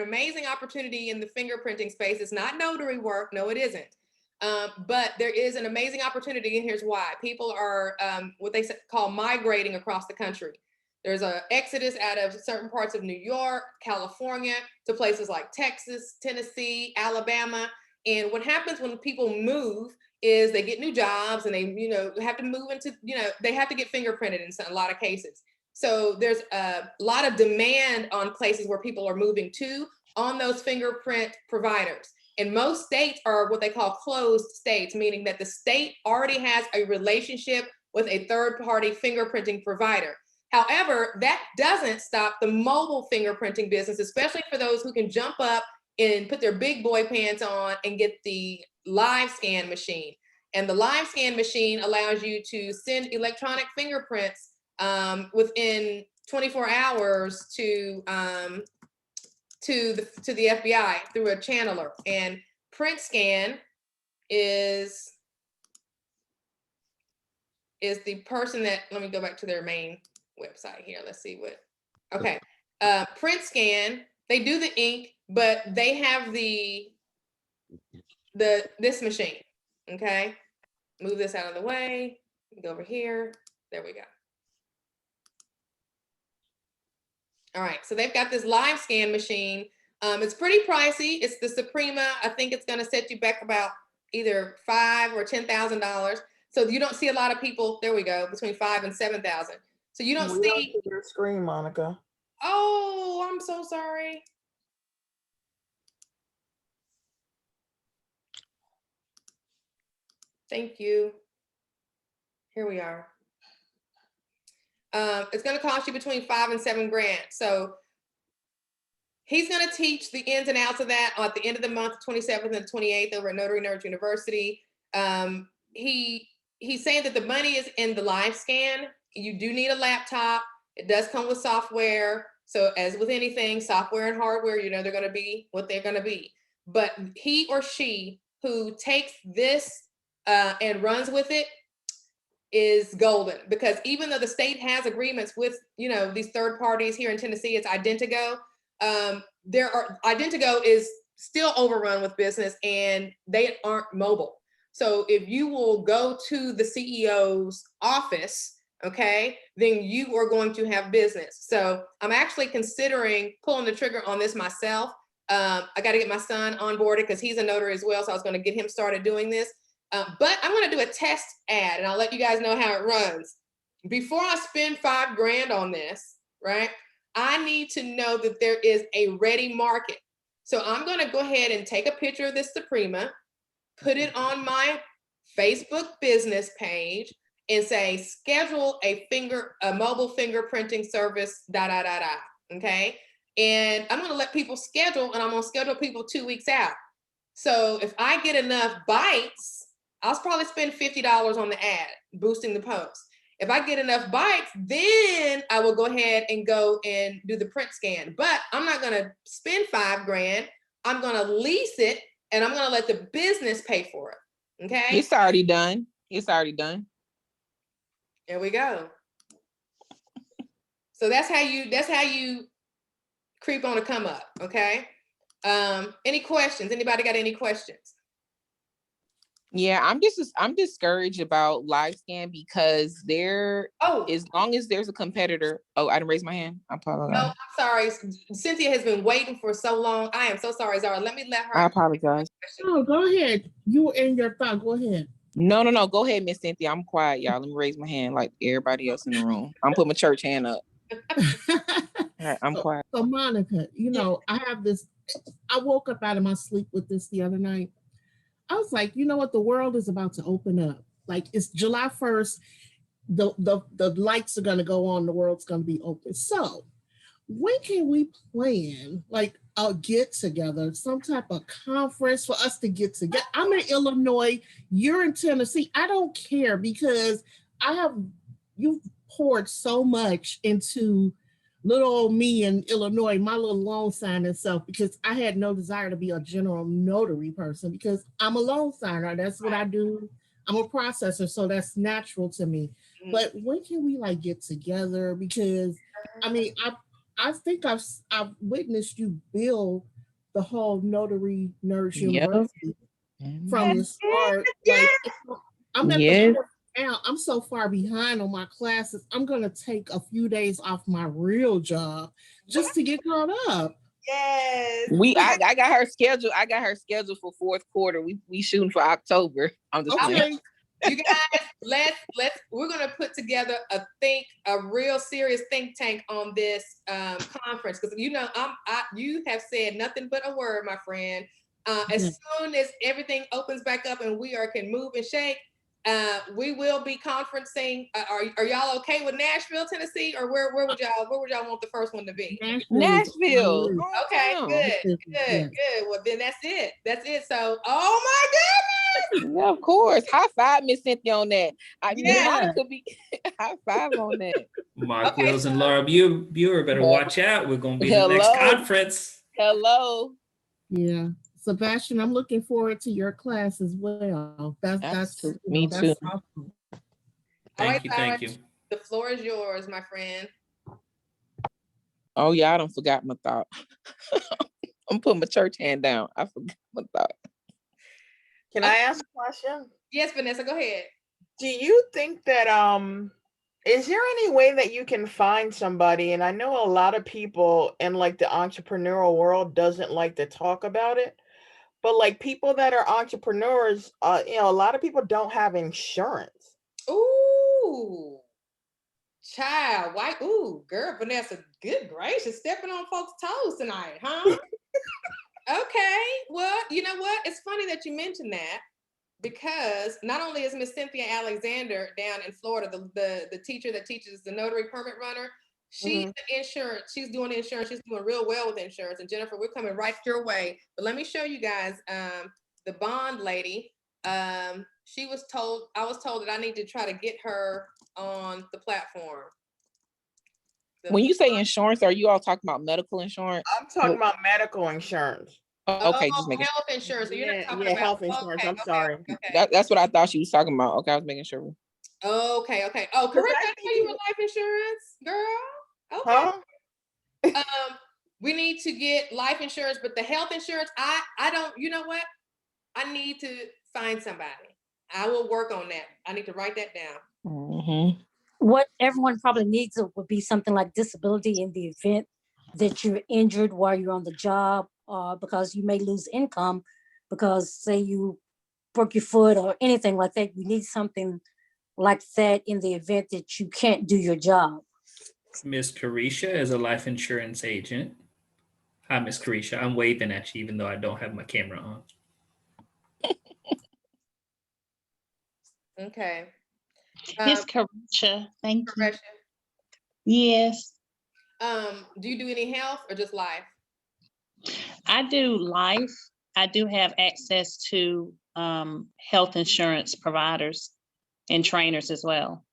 amazing opportunity in the fingerprinting space. It's not notary work. No, it isn't. But there is an amazing opportunity, and here's why. People are what they call migrating across the country. There's an exodus out of certain parts of New York, California, to places like Texas, Tennessee, Alabama. And what happens when people move is they get new jobs and they, have to move into, they have to get fingerprinted in a lot of cases. So there's a lot of demand on places where people are moving to on those fingerprint providers. And most states are what they call closed states, meaning that the state already has a relationship with a third-party fingerprinting provider. However, that doesn't stop the mobile fingerprinting business, especially for those who can jump up and put their big boy pants on and get the live scan machine. And the live scan machine allows you to send electronic fingerprints within 24 hours to the FBI through a channeler. And print scan is the person that, let me go back to their main website here. Let's see what, okay. Print scan, they do the ink, but they have this machine, okay? Move this out of the way, go over here, there we go. All right, so they've got this live scan machine. It's pretty pricey. It's the Suprema. I think it's gonna set you back about either $5,000 or $10,000. So you don't see a lot of people, there we go, between 5,000 and 7,000. So you don't see your screen, Monica. Oh, I'm so sorry. Thank you. Here we are. It's going to cost you between $5,000 and $7,000. So he's going to teach the ins and outs of that at the end of the month, 27th and 28th, over at Notary Nerds University. He's saying that the money is in the live scan. You do need a laptop. It does come with software. So as with anything, software and hardware, they're going to be what they're going to be. But he or she who takes this and runs with it is golden, because even though the state has agreements with, these third parties here in Tennessee, it's Identigo. Identigo is still overrun with business and they aren't mobile. So if you will go to the CEO's office, okay, then you are going to have business. So I'm actually considering pulling the trigger on this myself. I got to get my son on board because he's a notary as well. So I was going to get him started doing this. But I'm going to do a test ad and I'll let you guys know how it runs. Before I spend $5,000 on this, right, I need to know that there is a ready market. So I'm going to go ahead and take a picture of this Suprema, put it on my Facebook business page and say, schedule a mobile fingerprinting service, okay? And I'm going to let people schedule, and I'm going to schedule people 2 weeks out. So if I get enough bites, I'll probably spend $50 on the ad, boosting the post. If I get enough bites, then I will go ahead and go and do the print scan. But I'm not going to spend $5,000. I'm going to lease it and I'm going to let the business pay for it. Okay. It's already done. It's already done. There we go. So that's how you creep on a come up. Okay. Any questions? Anybody got any questions? Yeah, I'm discouraged about live scan because as long as there's a competitor. Oh, I didn't raise my hand. I apologize. No, I'm sorry. Cynthia has been waiting for so long. I am so sorry, Zara. Let me let her. I apologize. Oh, go ahead. You were in your thought. Go ahead. No. Go ahead, Miss Cynthia. I'm quiet, y'all. Let me raise my hand like everybody else in the room. I'm putting my church hand up. All right, I'm quiet. So Monica, I have this. I woke up out of my sleep with this the other night. I was like, you know what? The world is about to open up. Like, it's July 1st. the lights are going to go on, the world's going to be open. So when can we plan like a get together, some type of conference for us to get together? I'm in Illinois, you're in Tennessee. I don't care because you've poured so much into little old me in Illinois, my little loan signing self, because I had no desire to be a general notary person because I'm a loan signer. That's what I do. I'm a processor, so that's natural to me. But when can we like get together? Because I mean, I think I've witnessed you build the whole Notary Nurse University from the start. Like I'm at the point now, I'm so far behind on my classes. I'm gonna take a few days off my real job just to get caught up. Yes. I got her scheduled. I got her scheduled for fourth quarter. We shooting for October. I'm just playing. You guys, we're gonna put together a real serious think tank on this conference because you have said nothing but a word, my friend. As soon as everything opens back up and we can move and shake, we will be conferencing. Are y'all okay with Nashville, Tennessee, or where would y'all want the first one to be? Nashville. Okay, good. Well, then that's it. So, oh my goodness. Yeah, of course. High five, Miss Cynthia, on that. Monica be high five on that. Mark Wills and Laura Buer better watch out. We're gonna be the next conference. Hello. Yeah. Sebastian, I'm looking forward to your class as well. That's me too. Awesome. Thank you. The floor is yours, my friend. Oh yeah, I don't forgot my thought. I'm putting my church hand down. I forgot my thought. Can I ask a question? Yes, Vanessa, go ahead. Do you think that is there any way that you can find somebody? And I know a lot of people in like the entrepreneurial world doesn't like to talk about it. But like people that are entrepreneurs, a lot of people don't have insurance. Ooh, child, why? Ooh, girl, Vanessa, good gracious, stepping on folks' toes tonight, huh? Okay, well, you know what? It's funny that you mentioned that because not only is Miss Cynthia Alexander down in Florida, the teacher that teaches the notary permit runner, she's the insurance. She's doing insurance. She's doing real well with insurance. And Jennifer, we're coming right your way. But let me show you guys the bond lady. I was told that I need to try to get her on the platform. When you say insurance, are you all talking about medical insurance? I'm talking about medical insurance. Okay, just making health insurance. So you're not talking about health insurance. I'm sorry. Okay. That's what I thought she was talking about. Okay, I was making sure. Okay. Oh, correct. I know you were life insurance, girl. Okay. We need to get life insurance, but the health insurance, I don't. You know what? I need to find somebody. I will work on that. I need to write that down. What everyone probably needs would be something like disability in the event that you're injured while you're on the job, because you may lose income because say you broke your foot or anything like that. You need something like that in the event that you can't do your job. Miss Carisha is a life insurance agent. Hi, Miss Carisha. I'm waving at you even though I don't have my camera on. Okay. Miss Carisha, thank you. Carisha. Yes. Do you do any health or just life? I do life. I do have access to health insurance providers and trainers as well.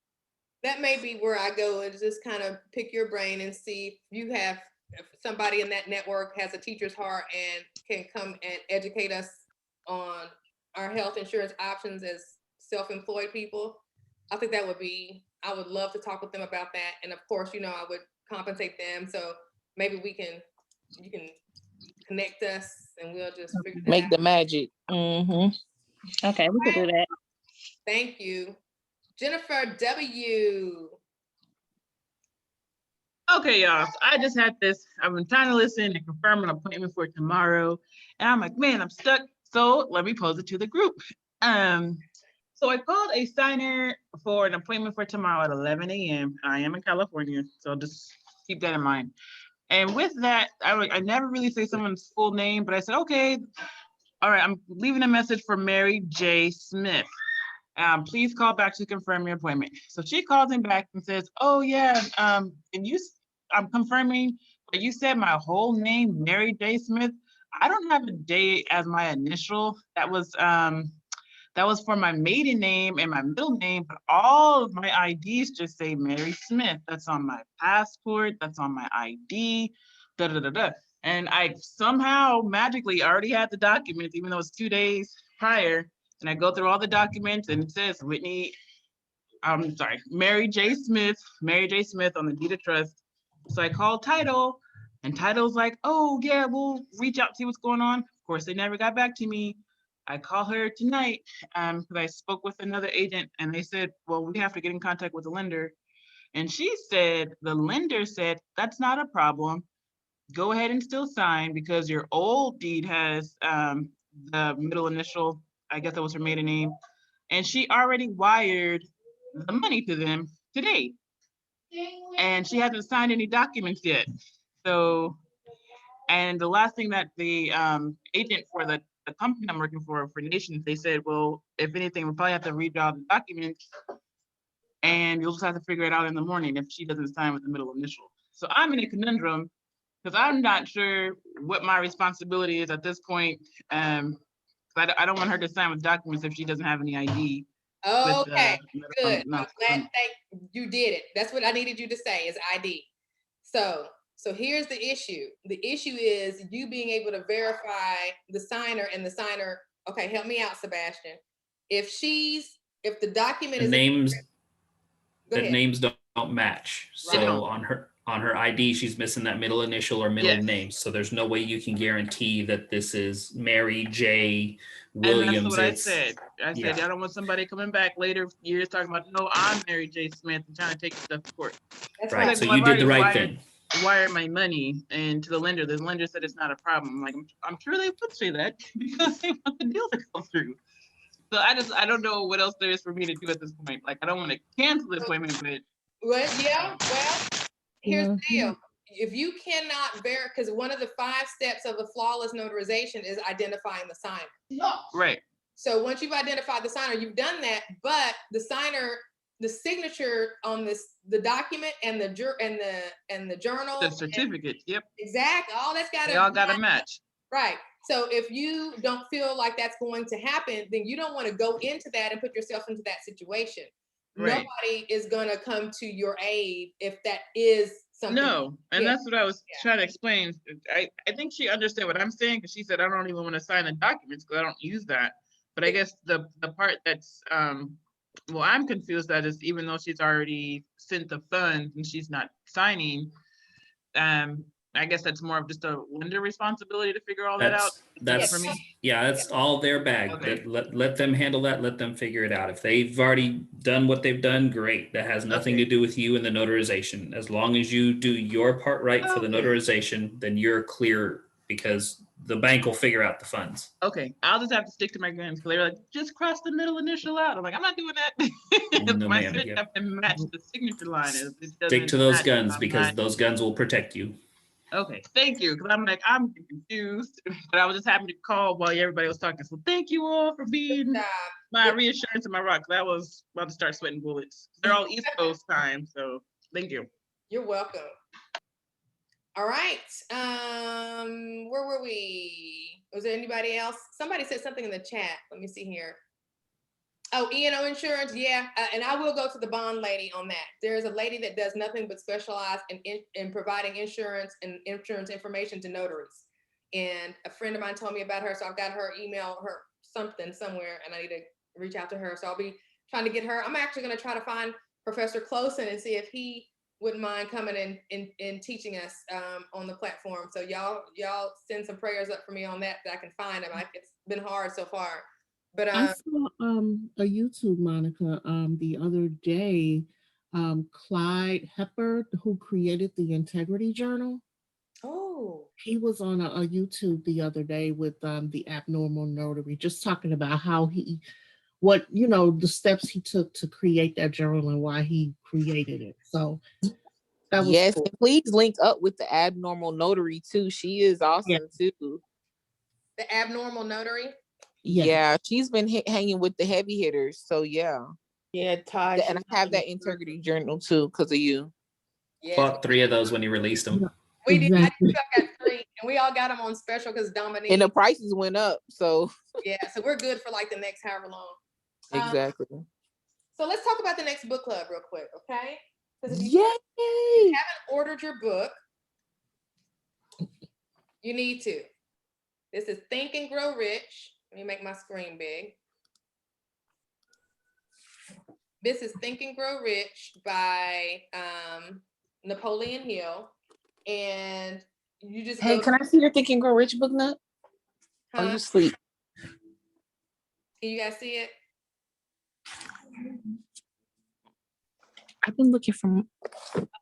That may be where I go and just kind of pick your brain and see if somebody in that network has a teacher's heart and can come and educate us on our health insurance options as self-employed people. I think I would love to talk with them about that. And of course, I would compensate them. So maybe you can connect us and we'll just figure make the magic. Okay, we can do that. Thank you. Jennifer W. Okay, y'all. So I just had this. I've been trying to listen and confirm an appointment for tomorrow. And I'm like, man, I'm stuck. So let me pose it to the group. So I called a signer for an appointment for tomorrow at 11 a.m. I am in California, so just keep that in mind. And with that, I never really say someone's full name, but I said, okay, all right, I'm leaving a message for Mary J. Smith. Please call back to confirm your appointment. So she calls him back and says, oh yeah, I'm confirming, but you said my whole name, Mary J. Smith. I don't have a J as my initial. That was for my maiden name and my middle name, but all of my IDs just say Mary Smith. That's on my passport, that's on my ID, da da da da. And I somehow magically already had the documents, even though it's 2 days prior. And I go through all the documents and it says Mary J. Smith on the deed of trust. So I called title and title's like, oh yeah, we'll reach out, see what's going on. Of course, they never got back to me. I call her tonight because I spoke with another agent and they said, well, we have to get in contact with the lender. And she said, the lender said, that's not a problem. Go ahead and still sign because your old deed has the middle initial, I guess that was her maiden name. And she already wired the money to them today. And she hasn't signed any documents yet. So, and the last thing that the agent for the company I'm working for Nations, they said, well, if anything, we'll probably have to redraw the documents and you'll just have to figure it out in the morning if she doesn't sign with the middle initial. So I'm in a conundrum because I'm not sure what my responsibility is at this point. I don't want her to sign with documents if she doesn't have any ID. Okay, good. I'm glad you did it. That's what I needed you to say is ID. So here's the issue. The issue is you being able to verify the signer and the signer. Okay, help me out, Sebastian. If the document is names ahead. names don't match. So on her ID, she's missing that middle initial or middle name. So there's no way you can guarantee that this is Mary J. Williams. And that's what I said. I said, I don't want somebody coming back later years talking about, no, I'm Mary J. Smith and trying to take stuff to court. That's right. So you did the right thing. Wire my money and to the lender. The lender said it's not a problem. I'm like, I'm sure they would say that because they want the deal to go through. So I don't know what else there is for me to do at this point. Like, I don't want to cancel the appointment, but. Well, here's the deal. If you cannot verify, because one of the 5 steps of the flawless notarization is identifying the signer. Right. So once you've identified the signer, you've done that, but the signer, the signature on the document and the journal, the certificate, yep, exactly, all that's got to, they all got to match. Right. So if you don't feel like that's going to happen, then you don't want to go into that and put yourself into that situation. Right. Nobody is going to come to your aid if that is something. No, and that's what I was trying to explain. I think she understood what I'm saying because she said, I don't even want to sign the documents because I don't use that. But I guess the part that's, well, I'm confused that is even though she's already sent the funds and she's not signing, I guess that's more of just a lender responsibility to figure all that out. That's all their bag. Okay. Let them handle that. Let them figure it out. If they've already done what they've done, great. That has nothing to do with you and the notarization. As long as you do your part right for the notarization, then you're clear because the bank will figure out the funds. Okay, I'll just have to stick to my guns because they were like, just cross the middle initial out. I'm like, I'm not doing that. No, my signature have to match the signature line. Stick to those guns because those guns will protect you. Okay, thank you. Because I'm like, I'm confused, but I was just happy to call while everybody was talking. So thank you all for being my reassurance and my rock. I was about to start sweating bullets. They're all East Coast time, so thank you. You're welcome. All right. Where were we? Was there anybody else? Somebody said something in the chat. Let me see here. Oh, E&O insurance, yeah. And I will go to the bond lady on that. There's a lady that does nothing but specialize in providing insurance and insurance information to notaries. And a friend of mine told me about her, so I've got her email, her something somewhere, and I need to reach out to her. So I'll be trying to get her. I'm actually going to try to find Professor Closen and see if he wouldn't mind coming and teaching us on the platform. So y'all send some prayers up for me on that I can find him. It's been hard so far. But I saw a YouTube, Monica, the other day, Clyde Hepper, who created the Integrity Journal. Oh. He was on a YouTube the other day with the Abnormal Notary, just talking about how the steps he took to create that journal and why he created it. So that was cool. And please link up with the Abnormal Notary too. She is awesome too. The Abnormal Notary? Yeah, she's been hanging with the heavy hitters. So yeah. Yeah, Ty. And I have that integrity journal too because of you. Bought 3 of those when you released them. We did. I got 3, and we all got them on special because Dominique. And the prices went up. So yeah, so we're good for like the next however long. Exactly. So let's talk about the next book club real quick, okay? Because if you haven't ordered your book, you need to. This is Think and Grow Rich. Let me make my screen big. This is Think and Grow Rich by Napoleon Hill. And you just Hey, can I see your Think and Grow Rich book, Nut? Huh? Or you sleep? Can you guys see it? I've been looking for.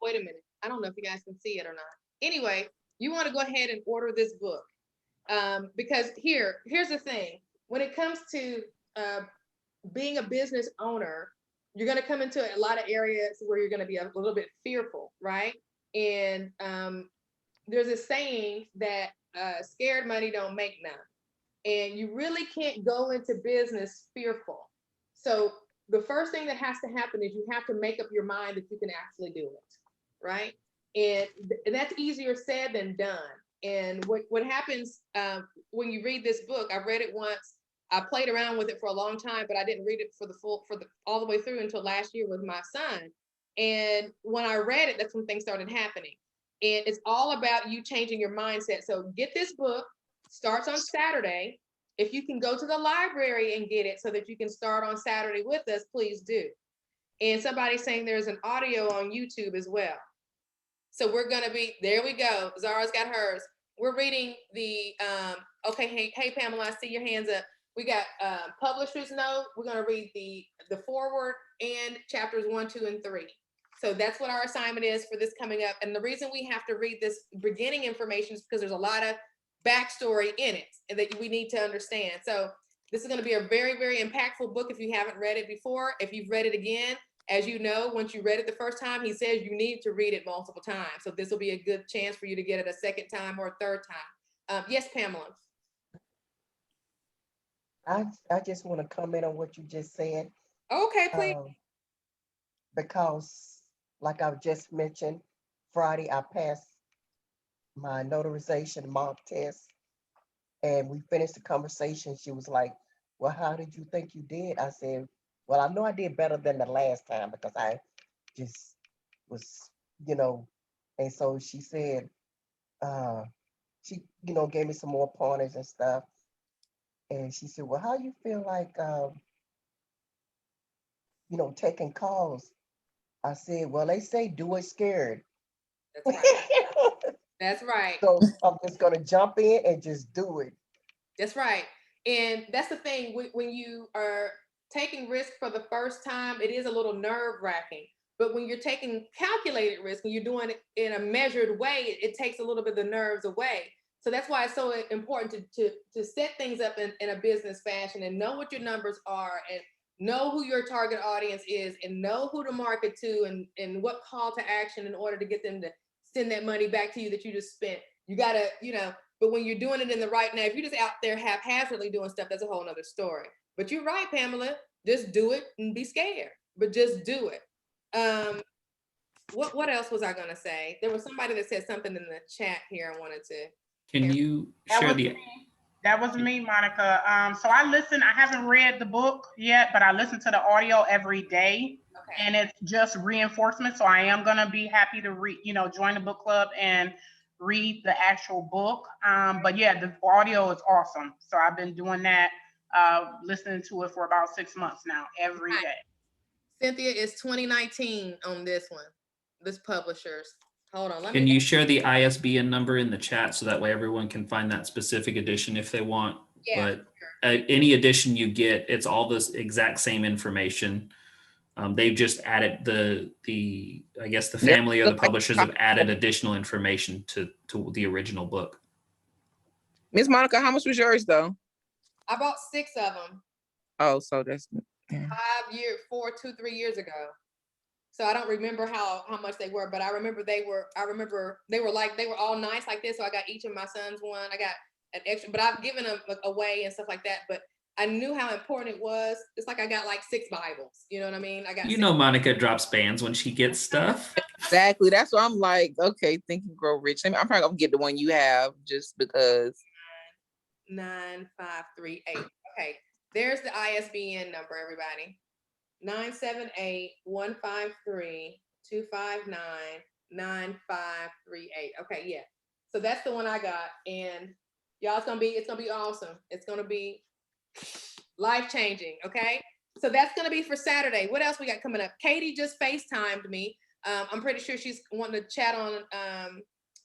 Wait a minute. I don't know if you guys can see it or not. Anyway, you want to go ahead and order this book. Because here's the thing. When it comes to being a business owner, you're going to come into a lot of areas where you're going to be a little bit fearful, right? And there's a saying that scared money don't make none. And you really can't go into business fearful. So the first thing that has to happen is you have to make up your mind that you can actually do it, right? And that's easier said than done. And what happens when you read this book, I read it once. I played around with it for a long time, but I didn't read it all the way through until last year with my son. And when I read it, that's when things started happening. And it's all about you changing your mindset. So get this book. Starts on Saturday. If you can go to the library and get it so that you can start on Saturday with us, please do. And somebody's saying there's an audio on YouTube as well. So we're gonna be, there we go. Zara's got hers. We're reading the, okay, hey Pamela, I see your hands up. We got publisher's note. We're gonna read the foreword and chapters 1, 2, and 3. So that's what our assignment is for this coming up. And the reason we have to read this beginning information is because there's a lot of backstory in it and that we need to understand. So this is going to be a very, very impactful book if you haven't read it before. If you've read it again, as you know, once you read it the first time, he says you need to read it multiple times. So this will be a good chance for you to get it a second time or a third time. Yes, Pamela. I just want to comment on what you just said. Okay, please. Because like I've just mentioned, Friday I passed my notarization mock test, and we finished the conversation. She was like, well, how did you think you did? I said, well, I know I did better than the last time because I just was, and so she said, she, gave me some more pointers and stuff. And she said, well, how you feel like, taking calls? I said, well, they say do it scared. That's right. That's right. So I'm just going to jump in and just do it. That's right. And that's the thing, when you are taking risk for the first time, it is a little nerve wracking. But when you're taking calculated risk and you're doing it in a measured way, it takes a little bit of the nerves away. So that's why it's so important to set things up in a business fashion and know what your numbers are and know who your target audience is and know who to market to and what call to action in order to get them to send that money back to you that you just spent. You gotta, but when you're doing it in the right, now, if you're just out there haphazardly doing stuff, that's a whole nother story. But you're right, Pamela, just do it and be scared, but just do it. What else was I gonna say? There was somebody that said something in the chat here I wanted to. Can you share the... That was me, Monica. So I haven't read the book yet, but I listen to the audio every day. Okay. And it's just reinforcement. So I am gonna be happy to join the book club and read the actual book. But yeah, the audio is awesome. So I've been doing that, listening to it for about 6 months now, every day. Cynthia, is 2019 on this one, this publisher's. Hold on. Can you share the ISBN number in the chat so that way everyone can find that specific edition if they want? Yeah, but sure. Any edition you get, it's all this exact same information. They've just added I guess the family or the publishers have added additional information to the original book. Miss Monica, how much was yours though? I bought 6 of them. Oh, so that's 3 years ago. So I don't remember how much they were, but I remember they were all nice like this. So I got each of my sons one. I got an extra, but I've given them away and stuff like that. But I knew how important it was. It's like I got like 6 Bibles. You know what I mean? I got. You know, Monica drops bands when she gets stuff. Exactly. That's why I'm like, okay, Think and Grow Rich. I'm probably gonna get the one you have just because. 9538. Okay, there's the ISBN number, everybody. 978-153-259-9538. Okay, yeah. So that's the one I got, and y'all, it's gonna be awesome. It's gonna be life-changing. Okay, so that's gonna be for Saturday. What else we got coming up? Katie just FaceTimed me. I'm pretty sure she's wanting to chat on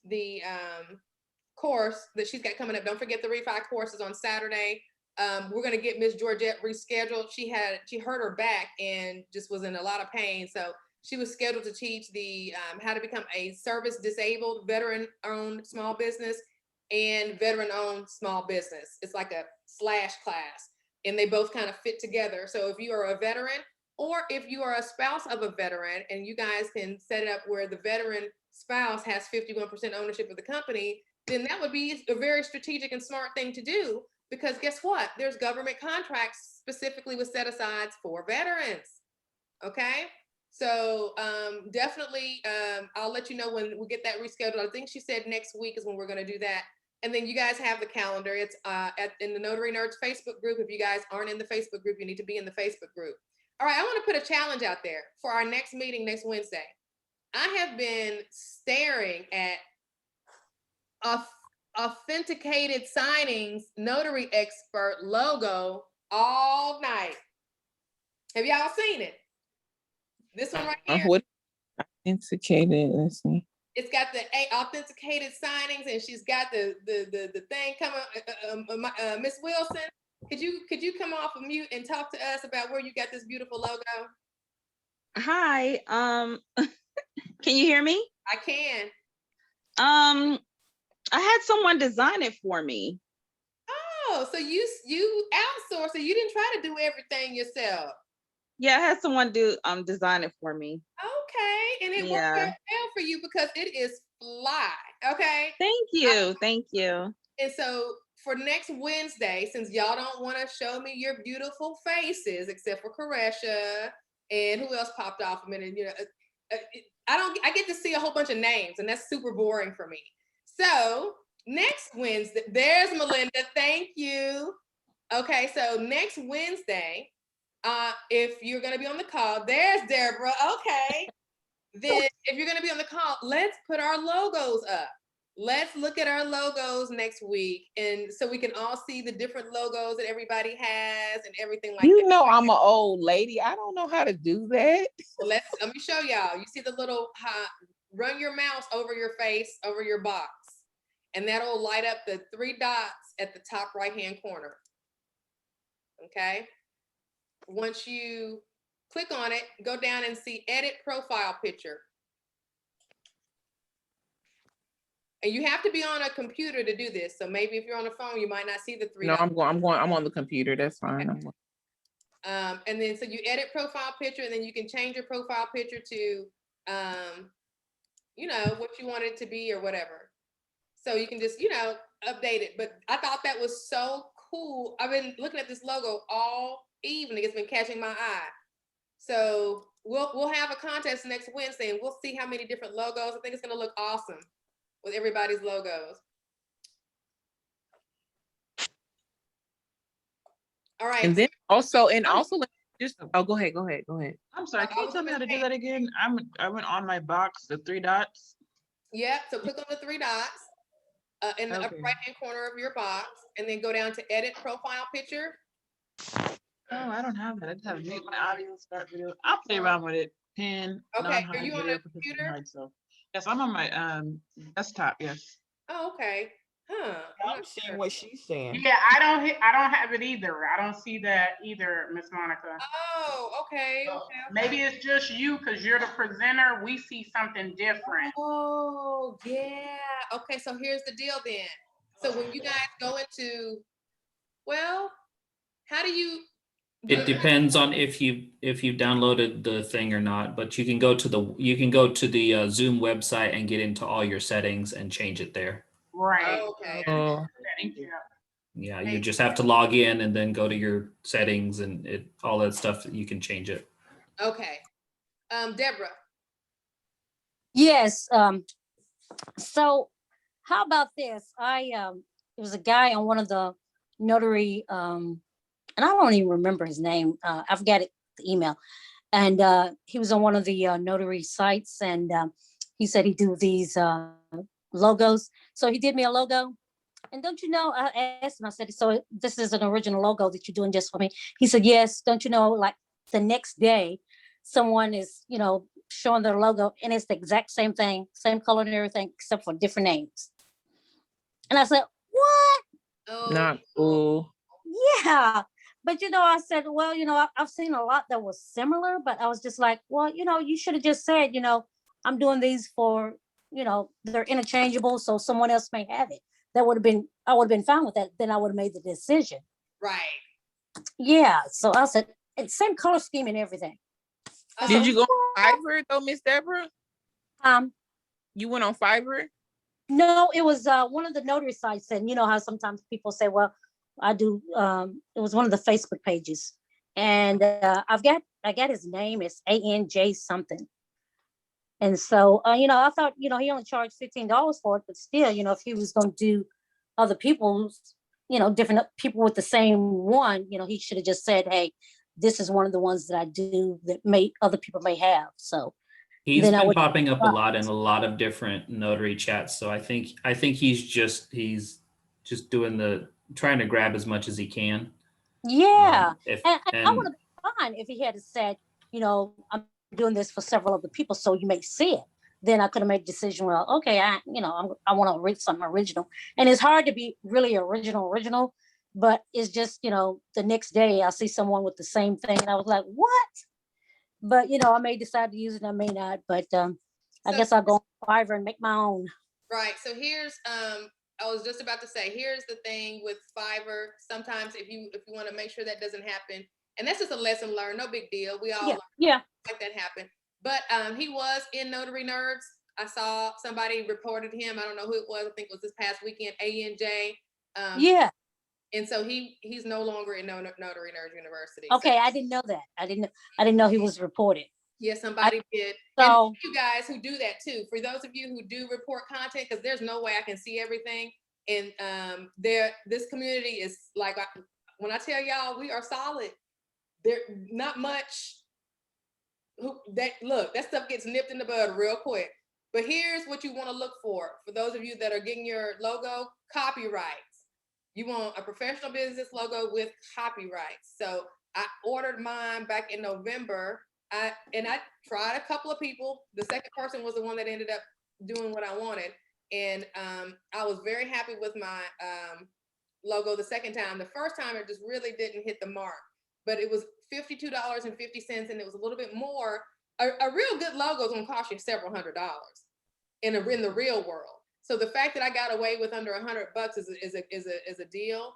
the course that she's got coming up. Don't forget the refi courses on Saturday. We're gonna get Miss Georgette rescheduled. She hurt her back and just was in a lot of pain. So she was scheduled to teach the how to become a service disabled veteran-owned small business and veteran-owned small business. It's like a slash class, and they both kind of fit together. So if you are a veteran or if you are a spouse of a veteran, and you guys can set it up where the veteran spouse has 51% ownership of the company, then that would be a very strategic and smart thing to do, because guess what? There's government contracts specifically with set-asides for veterans. Okay, so definitely I'll let you know when we get that rescheduled. I think she said next week is when we're going to do that. And then you guys have the calendar. It's in the Notary Nerds Facebook group. If you guys aren't in the Facebook group, you need to be in the Facebook group. All right, I want to put a challenge out there for our next meeting next Wednesday. I have been staring at authenticated signings notary expert logo all night. Have y'all seen it? This one right here. What authenticated? Let's see. It's got the authenticated signings, and she's got the thing coming. Miss Wilson, could you come off of mute and talk to us about where you got this beautiful logo? Hi. Can you hear me? I can. I had someone design it for me. Oh, so you outsourced, so you didn't try to do everything yourself. Yeah, I had someone design it for me. Okay, and it worked out well for you because it is fly. Okay. Thank you. Thank you. And so for next Wednesday, since y'all don't want to show me your beautiful faces, except for Koresha and who else popped off a minute, you know, I get to see a whole bunch of names, and that's super boring for me. So next Wednesday, there's Melinda. Thank you. Okay, so next Wednesday, if you're going to be on the call, there's Deborah. Okay. Then if you're going to be on the call, let's put our logos up. Let's look at our logos next week, and so we can all see the different logos that everybody has and everything like that. You know, I'm an old lady. I don't know how to do that. Let me show y'all. You see the little run your mouse over your face, over your box, and that'll light up the 3 dots at the top right-hand corner. Okay. Once you click on it, go down and see edit profile picture. And you have to be on a computer to do this. So maybe if you're on a phone, you might not see the 3 No, dots. I'm on the computer. That's fine. Okay. And then so you edit profile picture, and then you can change your profile picture to you know, what you want it to be or whatever. So you can just, you know, update it. But I thought that was so cool. I've been looking at this logo all evening. It's been catching my eye. So we'll have a contest next Wednesday, and we'll see how many different logos. I think it's gonna look awesome with everybody's logos. All right. And then also just go ahead. I'm sorry, can you tell me how to do that again? I went on my box, the 3 dots. Yeah, so click on the 3 dots in the upper right-hand corner of your box, and then go down to edit profile picture. Oh, I don't have that. I just have mute my audio, start video. I'll play around with it. Pin. Okay, are you on a computer? Yes, I'm on my desktop. Yes. Oh, okay. Huh. I'm seeing what she's saying. Yeah, I don't have it either. I don't see that either, Miss Monica. Oh, okay. So maybe it's just you because you're the presenter. We see something different. Oh, yeah. Okay, so here's the deal then. So when you guys go into, well, how do you? It depends on if you downloaded the thing or not, but you can go to the Zoom website and get into all your settings and change it there. Right. Oh, okay. Thank you. Yeah, you just have to log in and then go to your settings and all that stuff that you can change it. Okay. Deborah. Yes. So how about this? It was a guy on one of the notary, and I don't even remember his name. I forgot it, the email. And he was on one of the notary sites, and he said he do these logos. So he did me a logo. And don't you know, I asked him, I said, so this is an original logo that you're doing just for me? He said, yes. Don't you know, like the next day, someone is, showing their logo and it's the exact same thing, same color and everything, except for different names. And I said, what? Oh. Not cool. Yeah. But, I said, well, I've seen a lot that was similar, but I was just like, well, you should have just said, I'm doing these for, they're interchangeable. So someone else may have it. I would have been fine with that. Then I would have made the decision. Right. Yeah. So I said, it's same color scheme and everything. Did you go on Fiverr though, Miss Deborah? You went on Fiverr? No, it was one of the notary sites, and you know how sometimes people say, "Well, I do." It was one of the Facebook pages, and I got his name. It's ANJ something, and so I thought he only charged $15 for it, but still, if he was going to do other people's, different people with the same one, he should have just said, "Hey, this is one of the ones that I do that other people may have." So. He's been popping up a lot in a lot of different notary chats. So I think he's just trying to grab as much as he can. Yeah. And I would have been fine if he had said, I'm doing this for several other people, so you may see it. Then I could have made a decision. Well, okay, I want to read something original. And it's hard to be really original, but it's just, the next day I see someone with the same thing and I was like, what? But I may decide to use it, I may not. But I guess I'll go on Fiverr and make my own. Right. So here's I was just about to say, here's the thing with Fiverr. Sometimes if you want to make sure that doesn't happen, and that's just a lesson learned, no big deal. We all learn like that happen. But he was in Notary Nerds. I saw somebody reported him. I don't know who it was. I think it was this past weekend. ANJ. Yeah. And so he's no longer in Notary Nerds University. Okay, so. I didn't know that. I didn't know he was reported. Yeah, somebody did. So and you guys who do that too. For those of you who do report content, because there's no way I can see everything. And this community is like, when I tell y'all we are solid, there not much. That stuff gets nipped in the bud real quick. But here's what you want to look for those of you that are getting your logo: copyrights. You want a professional business logo with copyrights. So I ordered mine back in November. I tried a couple of people. The second person was the one that ended up doing what I wanted. And I was very happy with my logo the second time. The first time it just really didn't hit the mark, but it was $52.50 and it was a little bit more. A real good logo is gonna cost you several $100s in the real world. So the fact that I got away with under $100 is a deal.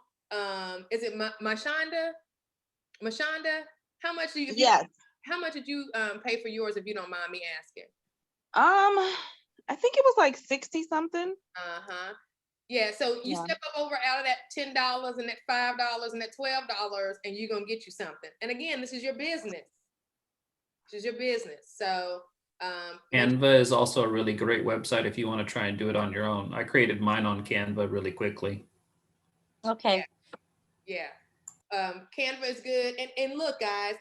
Is it Mashonda? Mashonda, how much do you? Yes. How much did you pay for yours, if you don't mind me asking? I think it was like 60 something. Yeah. So you step up over out of that $10 and that $5 and that $12, and you're gonna get you something. And again, this is your business. This is your business. So. Canva is also a really great website if you want to try and do it on your own. I created mine on Canva really quickly. Okay. Yeah. Canva is good. And look, guys,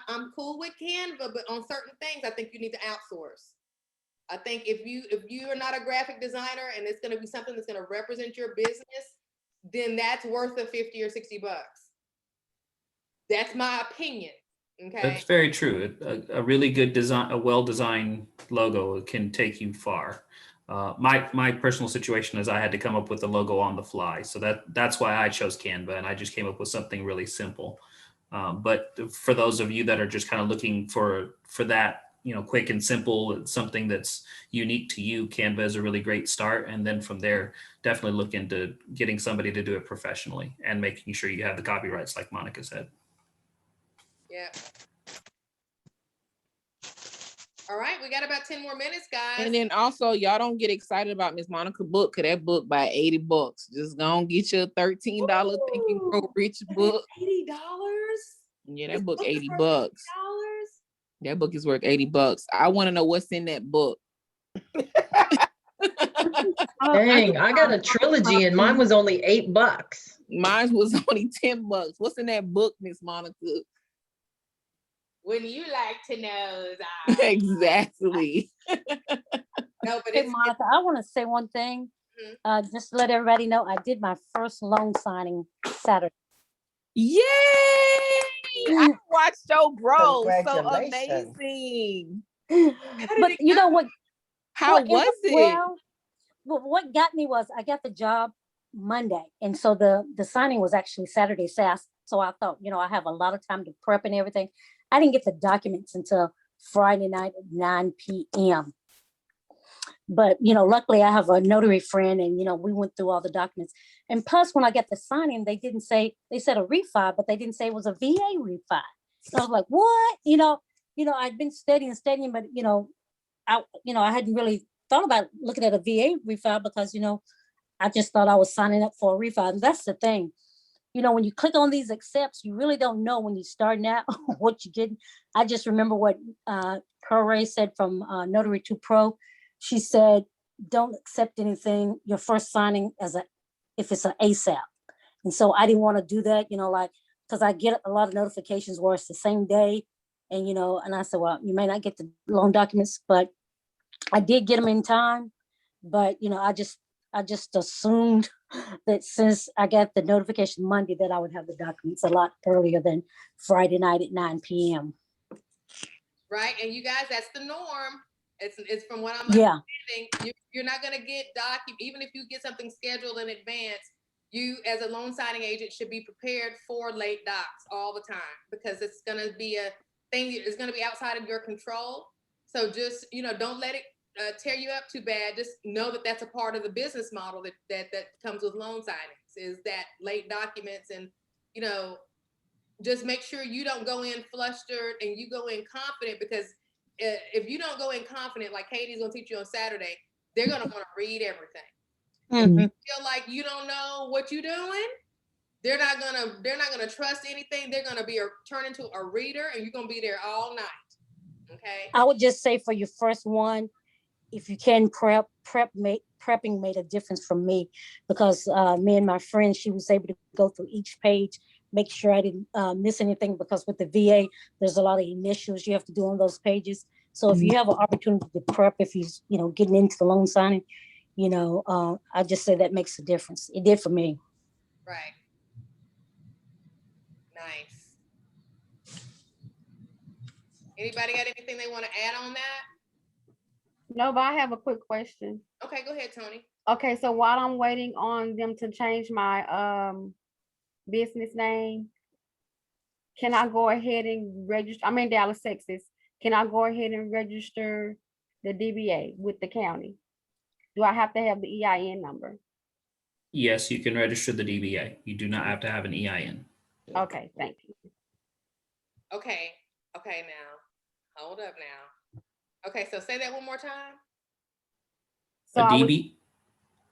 I'm cool with Canva, but on certain things, I think you need to outsource. I think if you are not a graphic designer and it's going to be something that's going to represent your business, then that's worth the $50 or $60. That's my opinion. Okay. That's very true. A really good design, a well-designed logo can take you far. My personal situation is I had to come up with the logo on the fly. So that's why I chose Canva, and I just came up with something really simple. But for those of you that are just kind of looking for that, quick and simple, something that's unique to you, Canva is a really great start. And then from there, definitely look into getting somebody to do it professionally and making sure you have the copyrights, like Monica said. Yeah. All right, we got about 10 more minutes, guys. And then also, y'all don't get excited about Miss Monica book, cause that book by $80. Just gonna get you a $13 Think and Grow Rich book. $80? Yeah, that book $80. That book is worth $80. I want to know what's in that book. Dang, I got a trilogy and mine was only $8. Mine was only $10. What's in that book, Miss Monica? When you like to know Exactly. No, but Hey, it's Monica, I want to say one thing. Just to let everybody know, I did my first loan signing Saturday. Yay! I watched your bro. So Congratulations. amazing. But you know what? How Well, was went it? Well, what got me was I got the job Monday, and so the signing was actually Saturday. So I thought, you know, I have a lot of time to prep and everything. I didn't get the documents until Friday night at 9 p.m. But, you know, luckily I have a notary friend, and, you know, we went through all the documents. And plus, when I got the signing, they said a refi, but they didn't say it was a VA refi. So I was like, what? You know, I'd been studying, but, I hadn't really thought about looking at a VA refi because, you know, I just thought I was signing up for a refi. And that's the thing. You know, when you click on these accepts, you really don't know when you're starting out what you're getting. I just remember what Pearl said from Notary 2 Pro. She said, don't accept anything, your first signing if it's an ASAP. And so I didn't want to do that, you know, like, because I get a lot of notifications where it's the same day. And, you know, and I said, well, you may not get the loan documents, but I did get them in time. But, you know, I just assumed that since I got the notification Monday that I would have the documents a lot earlier than Friday night at 9 p.m. Right, and you guys, that's the norm. It's from what I'm understanding. You're not going to get even if you get something scheduled in advance. You, as a loan signing agent, should be prepared for late docs all the time, because it's going to be a thing that is going to be outside of your control. So just, you know, don't let it tear you up too bad. Just know that that's a part of the business model that comes with loan signings, is that late documents. And, you know, just make sure you don't go in flustered and you go in confident, because if you don't go in confident, like Katie's gonna teach you on Saturday, they're gonna want to read everything. If you feel like you don't know what you're doing, they're not gonna trust anything. They're gonna turn into a reader, and you're gonna be there all night. Okay. I would just say for your first one, if you can prepping made a difference for me, because me and my friend, she was able to go through each page, make sure I didn't miss anything, because with the VA, there's a lot of initials you have to do on those pages. So if you have an opportunity to prep, if you know, getting into the loan signing, you know, I just say that makes a difference. It did for me. Right. Nice. Anybody got anything they want to add on that? No, but I have a quick question. Okay, go ahead, Tony. Okay, so while I'm waiting on them to change my business name, can I go ahead and register? I'm in Dallas, Texas. Can I go ahead and register the DBA with the county? Do I have to have the EIN number? Yes, you can register the DBA. You do not have to have an EIN. Okay, thank you. Okay, now, hold up now. Okay, so say that one more time. So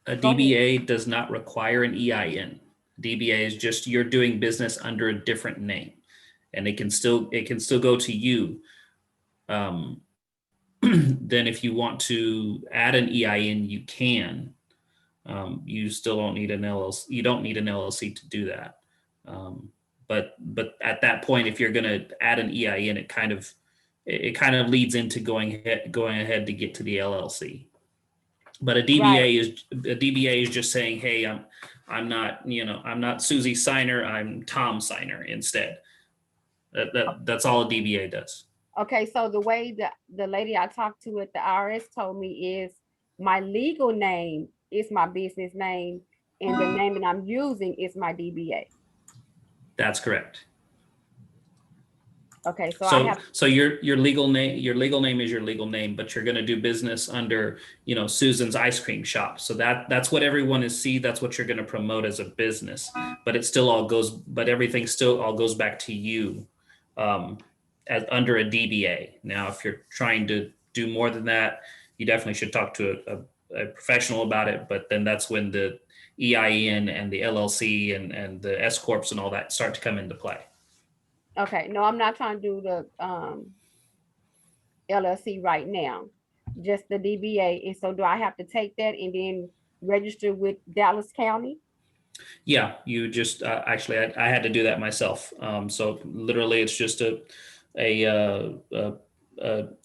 a DBA does not require an EIN. DBA is just you're doing business under a different name, and it can still go to you. Then if you want to add an EIN, you can. You still don't need an LLC. You don't need an LLC to do that. But at that point, if you're going to add an EIN, it kind of leads into going ahead to get to the LLC. But a DBA is just saying, hey, I'm not Susie Signer, I'm Tom Signer instead. That's all a DBA does. Okay, so the way that the lady I talked to at the IRS told me is my legal name is my business name, and the name that I'm using is my DBA. That's correct. Okay, so so your legal name is your legal name, but you're going to do business under, you know, Susan's ice cream shop. So that's what everyone is see. That's what you're going to promote as a business. But everything still all goes back to you as under a DBA. Now, if you're trying to do more than that, you definitely should talk to a professional about it. But then that's when the EIN and the LLC and the S corps and all that start to come into play. Okay, no, I'm not trying to do the LLC right now, just the DBA. And so do I have to take that and then register with Dallas County? Yeah, you just actually, I had to do that myself. So literally, it's just a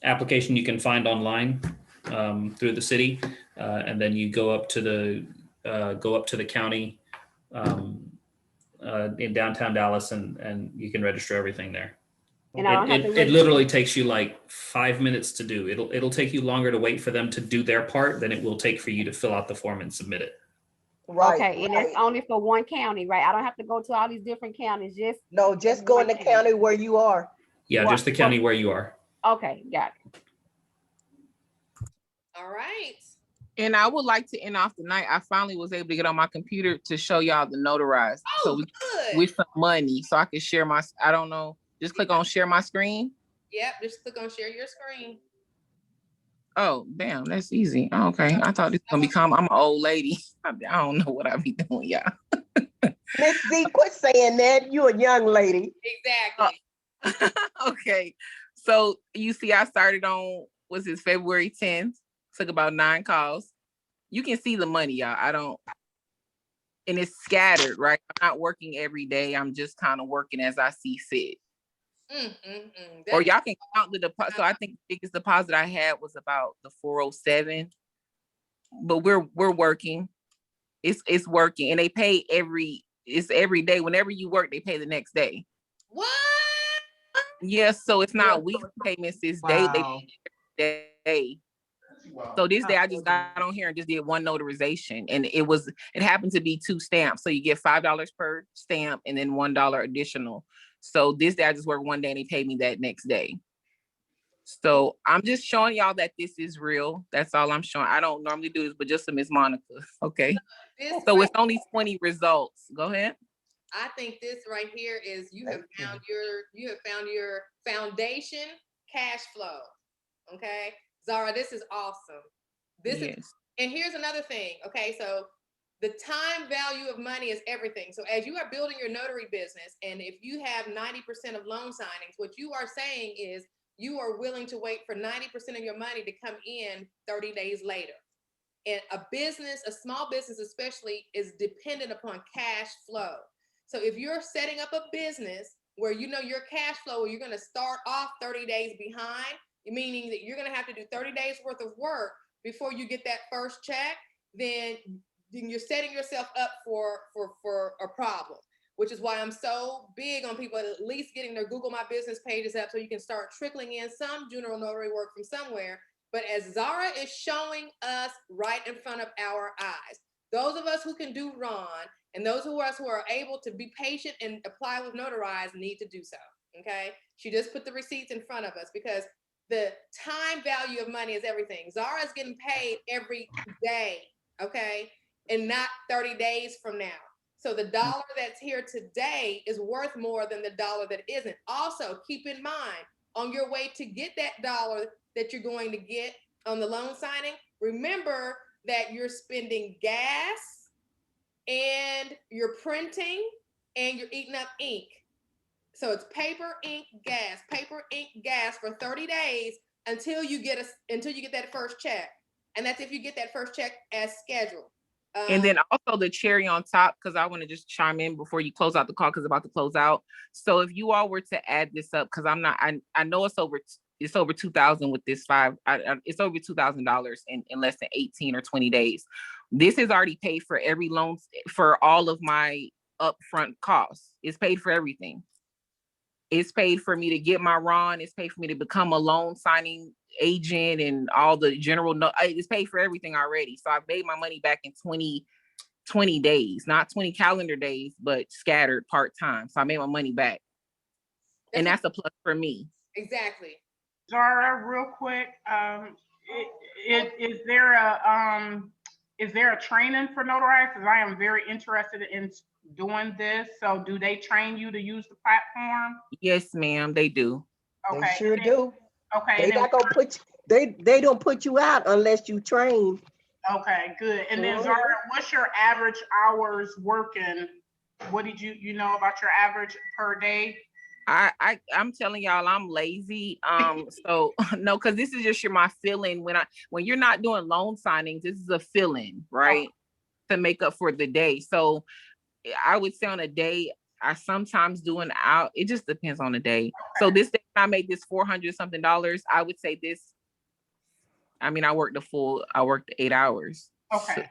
application you can find online through the city, and then you go up to the county in downtown Dallas, and you can register everything there. And I don't have to It literally takes you like 5 minutes to do. It'll take you longer to wait for them to do their part than it will take for you to fill out the form and submit it. Right. Okay, and that's only for one county, right? I don't have to go to all these different counties, just. No, just go in the county where you are. Yeah, just the county where you are. Okay, got it. All right. And I would like to end off the night. I finally was able to get on my computer to show y'all the notarized. Oh, so good. With some money, so I can share my, I don't know, just click on share my screen. Yep, just click on share your screen. Oh, damn, that's easy. Oh, okay, I thought this was gonna become, I'm an old lady. I don't know what I be doing, y'all. Miss Z, quit saying that. You a young lady. Exactly. Okay, so you see I started on, was it February 10th? Took about 9 calls. You can see the money, y'all. And it's scattered, right? I'm not working every day. I'm just kind of working as I see fit. Or y'all can count the deposit. So I think the biggest deposit I had was about the 407. But we're working. It's working, and they pay every day. Whenever you work, they pay the next day. What? Yes, so it's not weekly payments. It's day. They pay day. So this day I just got on here and just did one notarization, and it happened to be 2 stamps. So you get $5 per stamp and then $1 additional. So this day I just worked one day and they paid me that next day. So I'm just showing y'all that this is real. That's all I'm showing. I don't normally do this, but just to Miss Monica. Okay. So it's only 20 results. Go ahead. I think this right here is you have found your foundation cash flow. Okay. Zara, this is awesome. This is, and here's another thing. Okay, so the time value of money is everything. So as you are building your notary business, and if you have 90% of loan signings, what you are saying is you are willing to wait for 90% of your money to come in 30 days later. And a business, a small business especially, is dependent upon cash flow. So if you're setting up a business where you know your cash flow, where you're going to start off 30 days behind, meaning that you're going to have to do 30 days worth of work before you get that first check, then you're setting yourself up for a problem, which is why I'm so big on people at least getting their Google My Business pages up so you can start trickling in some general notary work from somewhere. But as Zara is showing us right in front of our eyes, those of us who can do Ron and those of us who are able to be patient and apply with Notarize need to do so, okay? She just put the receipts in front of us because the time value of money is everything. Zara is getting paid every day, okay? And not 30 days from now. So the dollar that's here today is worth more than the dollar that isn't. Also, keep in mind, on your way to get that dollar that you're going to get on the loan signing, remember that you're spending gas and you're printing and you're eating up ink. So it's paper, ink, gas for 30 days until you get that first check. And that's if you get that first check as scheduled. And then also the cherry on top, because I want to just chime in before you close out the call, because it's about to close out. So if you all were to add this up, because I know it's over 2,000 with this it's over $2,000 in less than 18 or 20 days. This is already paid for every loan for all of my upfront costs. It's paid for everything. It's paid for me to get my Ron. It's paid for me to become a loan signing agent and all the general. It's paid for everything already. So I made my money back in 20 days, not 20 calendar days, but scattered part-time. So I made my money back. And that's a plus for me. Exactly. Zara, real quick, is there a training for Notarize? Because I am very interested in doing this. So do they train you to use the platform? Yes, ma'am, they do. Okay. They sure do. Okay. They And then, not gonna put you, they don't put you out unless you train. okay, good. And then Mhm. Zara, what's your average hours working? What did you know about your average per day? I'm telling y'all I'm lazy. So no, because this is just my feeling when you're not doing loan signings, this is a feeling, right? To make up for the day. So I would say on a day, I sometimes do an hour. It just depends on the day. So this day I made this $400 something. I would say this. I mean, I worked 8 hours. Okay.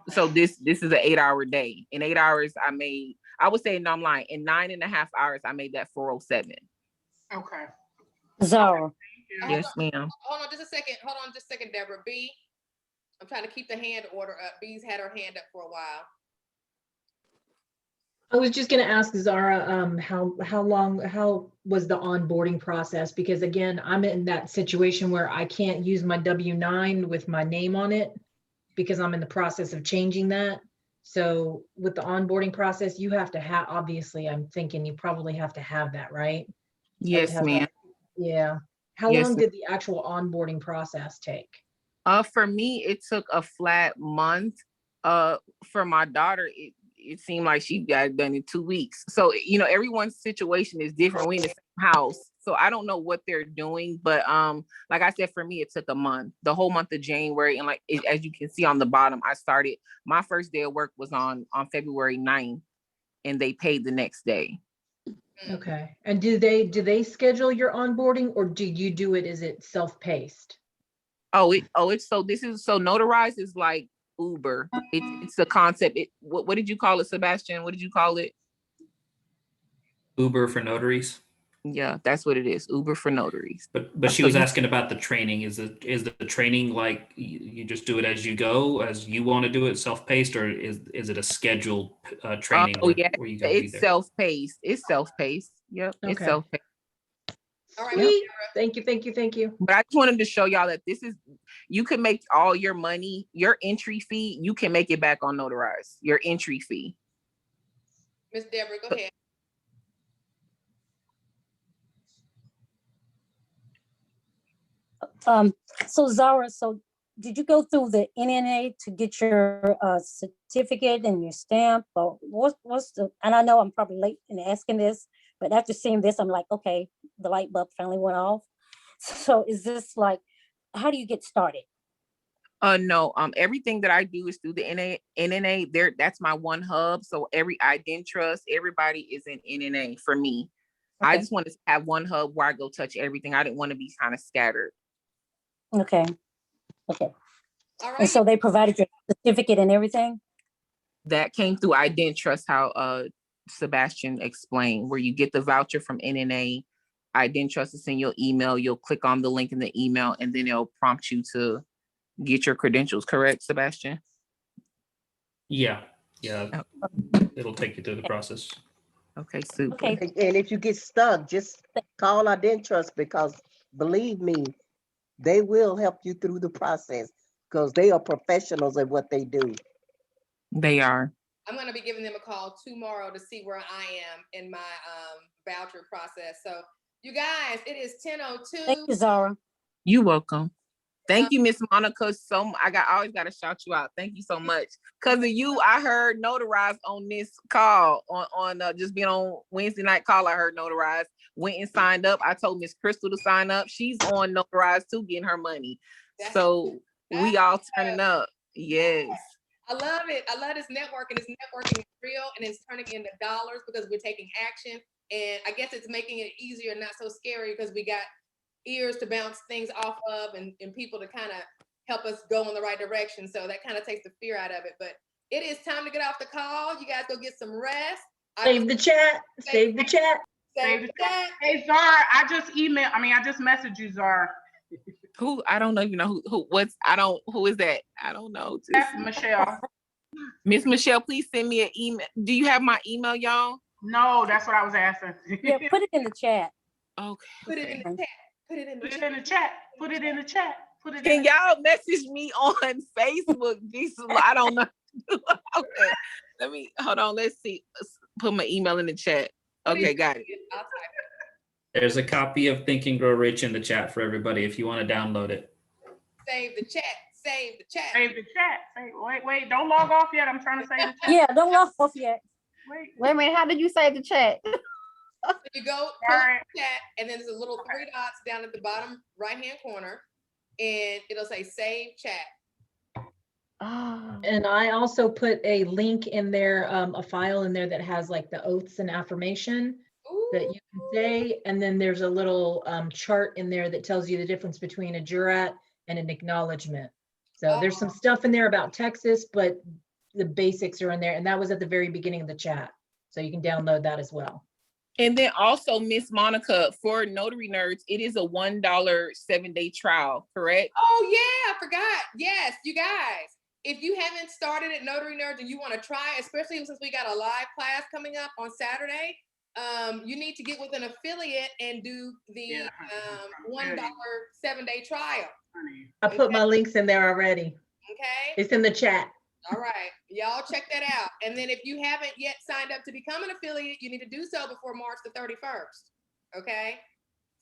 So this is an 8-hour day. In 8 hours, I would say, no, I'm lying. In 9.5 hours, I made that 407. Okay. Zara. Yes, ma'am. Hold on just a second, Deborah. B, I'm trying to keep the hand order up. B's had her hand up for a while. I was just going to ask Zara, how was the onboarding process? Because again, I'm in that situation where I can't use my W-9 with my name on it because I'm in the process of changing that. So with the onboarding process, you have to have, obviously, I'm thinking you probably have to have that, right? Yes, ma'am. Yeah. How Yes, long ma'am. did the actual onboarding process take? For me, it took a flat month. For my daughter, it seemed like she got it done in 2 weeks. So, everyone's situation is different. We in the same house. So I don't know what they're doing, but like I said, for me, it took a month, the whole month of January. And as you can see on the bottom, my first day of work was on February 9th, and they paid the next day. Okay. And do they schedule your onboarding, or do you do it? Is it self-paced? It's so Notarized is like Uber. It's the concept. What did you call it, Sebastian? What did you call it? Uber for notaries. Yeah, that's what it is. Uber for notaries. But she was asking about the training. Is the training like you just do it as you go, as you want to do it, self-paced, or is it a scheduled training where you gotta be it's there? self-paced. It's self-paced. Yep, it's Okay. self-paced. All right. Sweet. Thank you. But I just wanted to show y'all that you can make all your money, your entry fee, you can make it back on Notarized, your entry fee. Miss Deborah, go ahead. So Zara, did you go through the NNA to get your certificate and your stamp, or what's the? And I know I'm probably late in asking this, but after seeing this, I'm like, okay, the light bulb finally went off. So is this like, how do you get started? No, everything that I do is through the NNA. That's my one hub. So every IdenTrust, everybody is in NNA for me. Okay. I just want to have one hub where I go touch everything. I didn't want to be kind of scattered. Okay. All right. And so they provided your certificate and everything? That came through IdenTrust, how Sebastian explained, where you get the voucher from NNA. IdenTrust is in your email. You'll click on the link in the email, and then it'll prompt you to get your credentials, correct, Sebastian? Yeah. It'll take you through the process. Okay, super. Okay. And if you get stuck, just call IdenTrust, because believe me, they will help you through the process because they are professionals at what they do. They are. I'm going to be giving them a call tomorrow to see where I am in my voucher process. So you guys, it is 10:02. Thank you, Zara. You're welcome. Thank you, Miss Monica. I always got to shout you out. Thank you so much. Because of you, I heard Notarized on this call on just being on Wednesday night call. I heard Notarized, went and signed up. I told Miss Crystal to sign up. She's on Notarized too, getting her money. So we all turning up. Yes. I love it. I love this networking. This networking is real, and it's turning into dollars because we're taking action. And I guess it's making it easier, not so scary, because we got ears to bounce things off of and people to kind of help us go in the right direction. So that kind of takes the fear out of it. But it is time to get off the call. You guys go get some rest. Save the chat. Save the chat. Hey, Zara, I just messaged you, Zara. Who? I don't even know who is that? I don't know. That's Michelle. Miss Michelle, please send me an email. Do you have my email, y'all? No, that's what I was asking. Yeah, put it in the chat. Okay. Put it in the chat. Put it in the chat. Can y'all message me on Facebook? I don't know. Okay. Hold on. Let's see. Put my email in the chat. Okay, got it. There's a copy of Think and Grow Rich in the chat for everybody if you want to download it. Save the chat. Save the chat. Save the chat. Wait, don't log off yet. I'm trying to save the chat. Yeah, don't log off yet. Wait a minute, how did you save the chat? So you go pull up the chat, and then there's a little 3 dots down at the bottom right-hand corner, and it'll say save chat. And I also put a link in there, a file in there that has like the oaths and affirmation that you can say. And then there's a little chart in there that tells you the difference between a jurat and an acknowledgement. So there's some stuff in there about Texas, but the basics are in there. And that was at the very beginning of the chat. So you can download that as well. And then also, Miss Monica, for Notary Nerds, it is a $1 7-day trial, correct? Oh yeah, I forgot. Yes, you guys. If you haven't started at Notary Nerds and you want to try, especially since we got a live class coming up on Saturday, you need to get with an affiliate and do the $1 7-day trial. I put my links in there already. Okay. It's in the chat. All right, y'all check that out. And then if you haven't yet signed up to become an affiliate, you need to do so before March the 31st. Okay.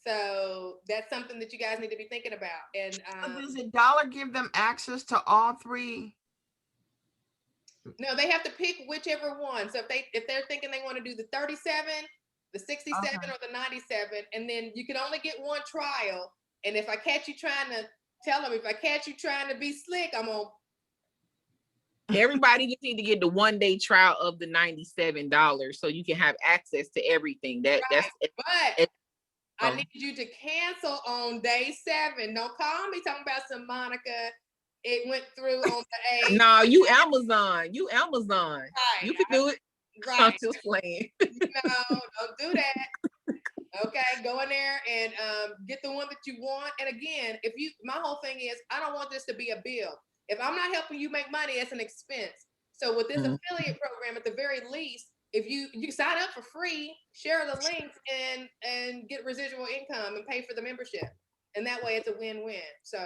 So that's something that you guys need to be thinking about. And does $1 give them access to all 3? No, they have to pick whichever one. So if they're thinking they want to do the 37, the 67, or the 97, and then you can only get 1 trial. And if I catch you trying to tell them, if I catch you trying to be slick, I'm gonna. Everybody just need to get the 1-day trial of the $97 so you can have access to everything. That's but I need you to cancel on day 7. Don't call me talking about some Monica. It went through on the 8th. No, you Amazon. You Amazon. Right. You can do it. Right. I'm just playing. No, don't do that. Okay, go in there and get the one that you want. And again, my whole thing is, I don't want this to be a bill. If I'm not helping you make money, it's an expense. So with this affiliate program, at the very least, if you sign up for free, share the links and get residual income and pay for the membership. And that way it's a win-win. So,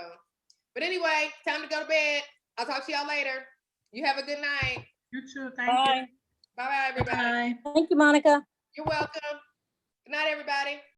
but anyway, time to go to bed. I'll talk to y'all later. You have a good night. You too. Thank Bye. you. Bye-bye, everybody. Thank you, Monica. You're welcome. Good night, everybody.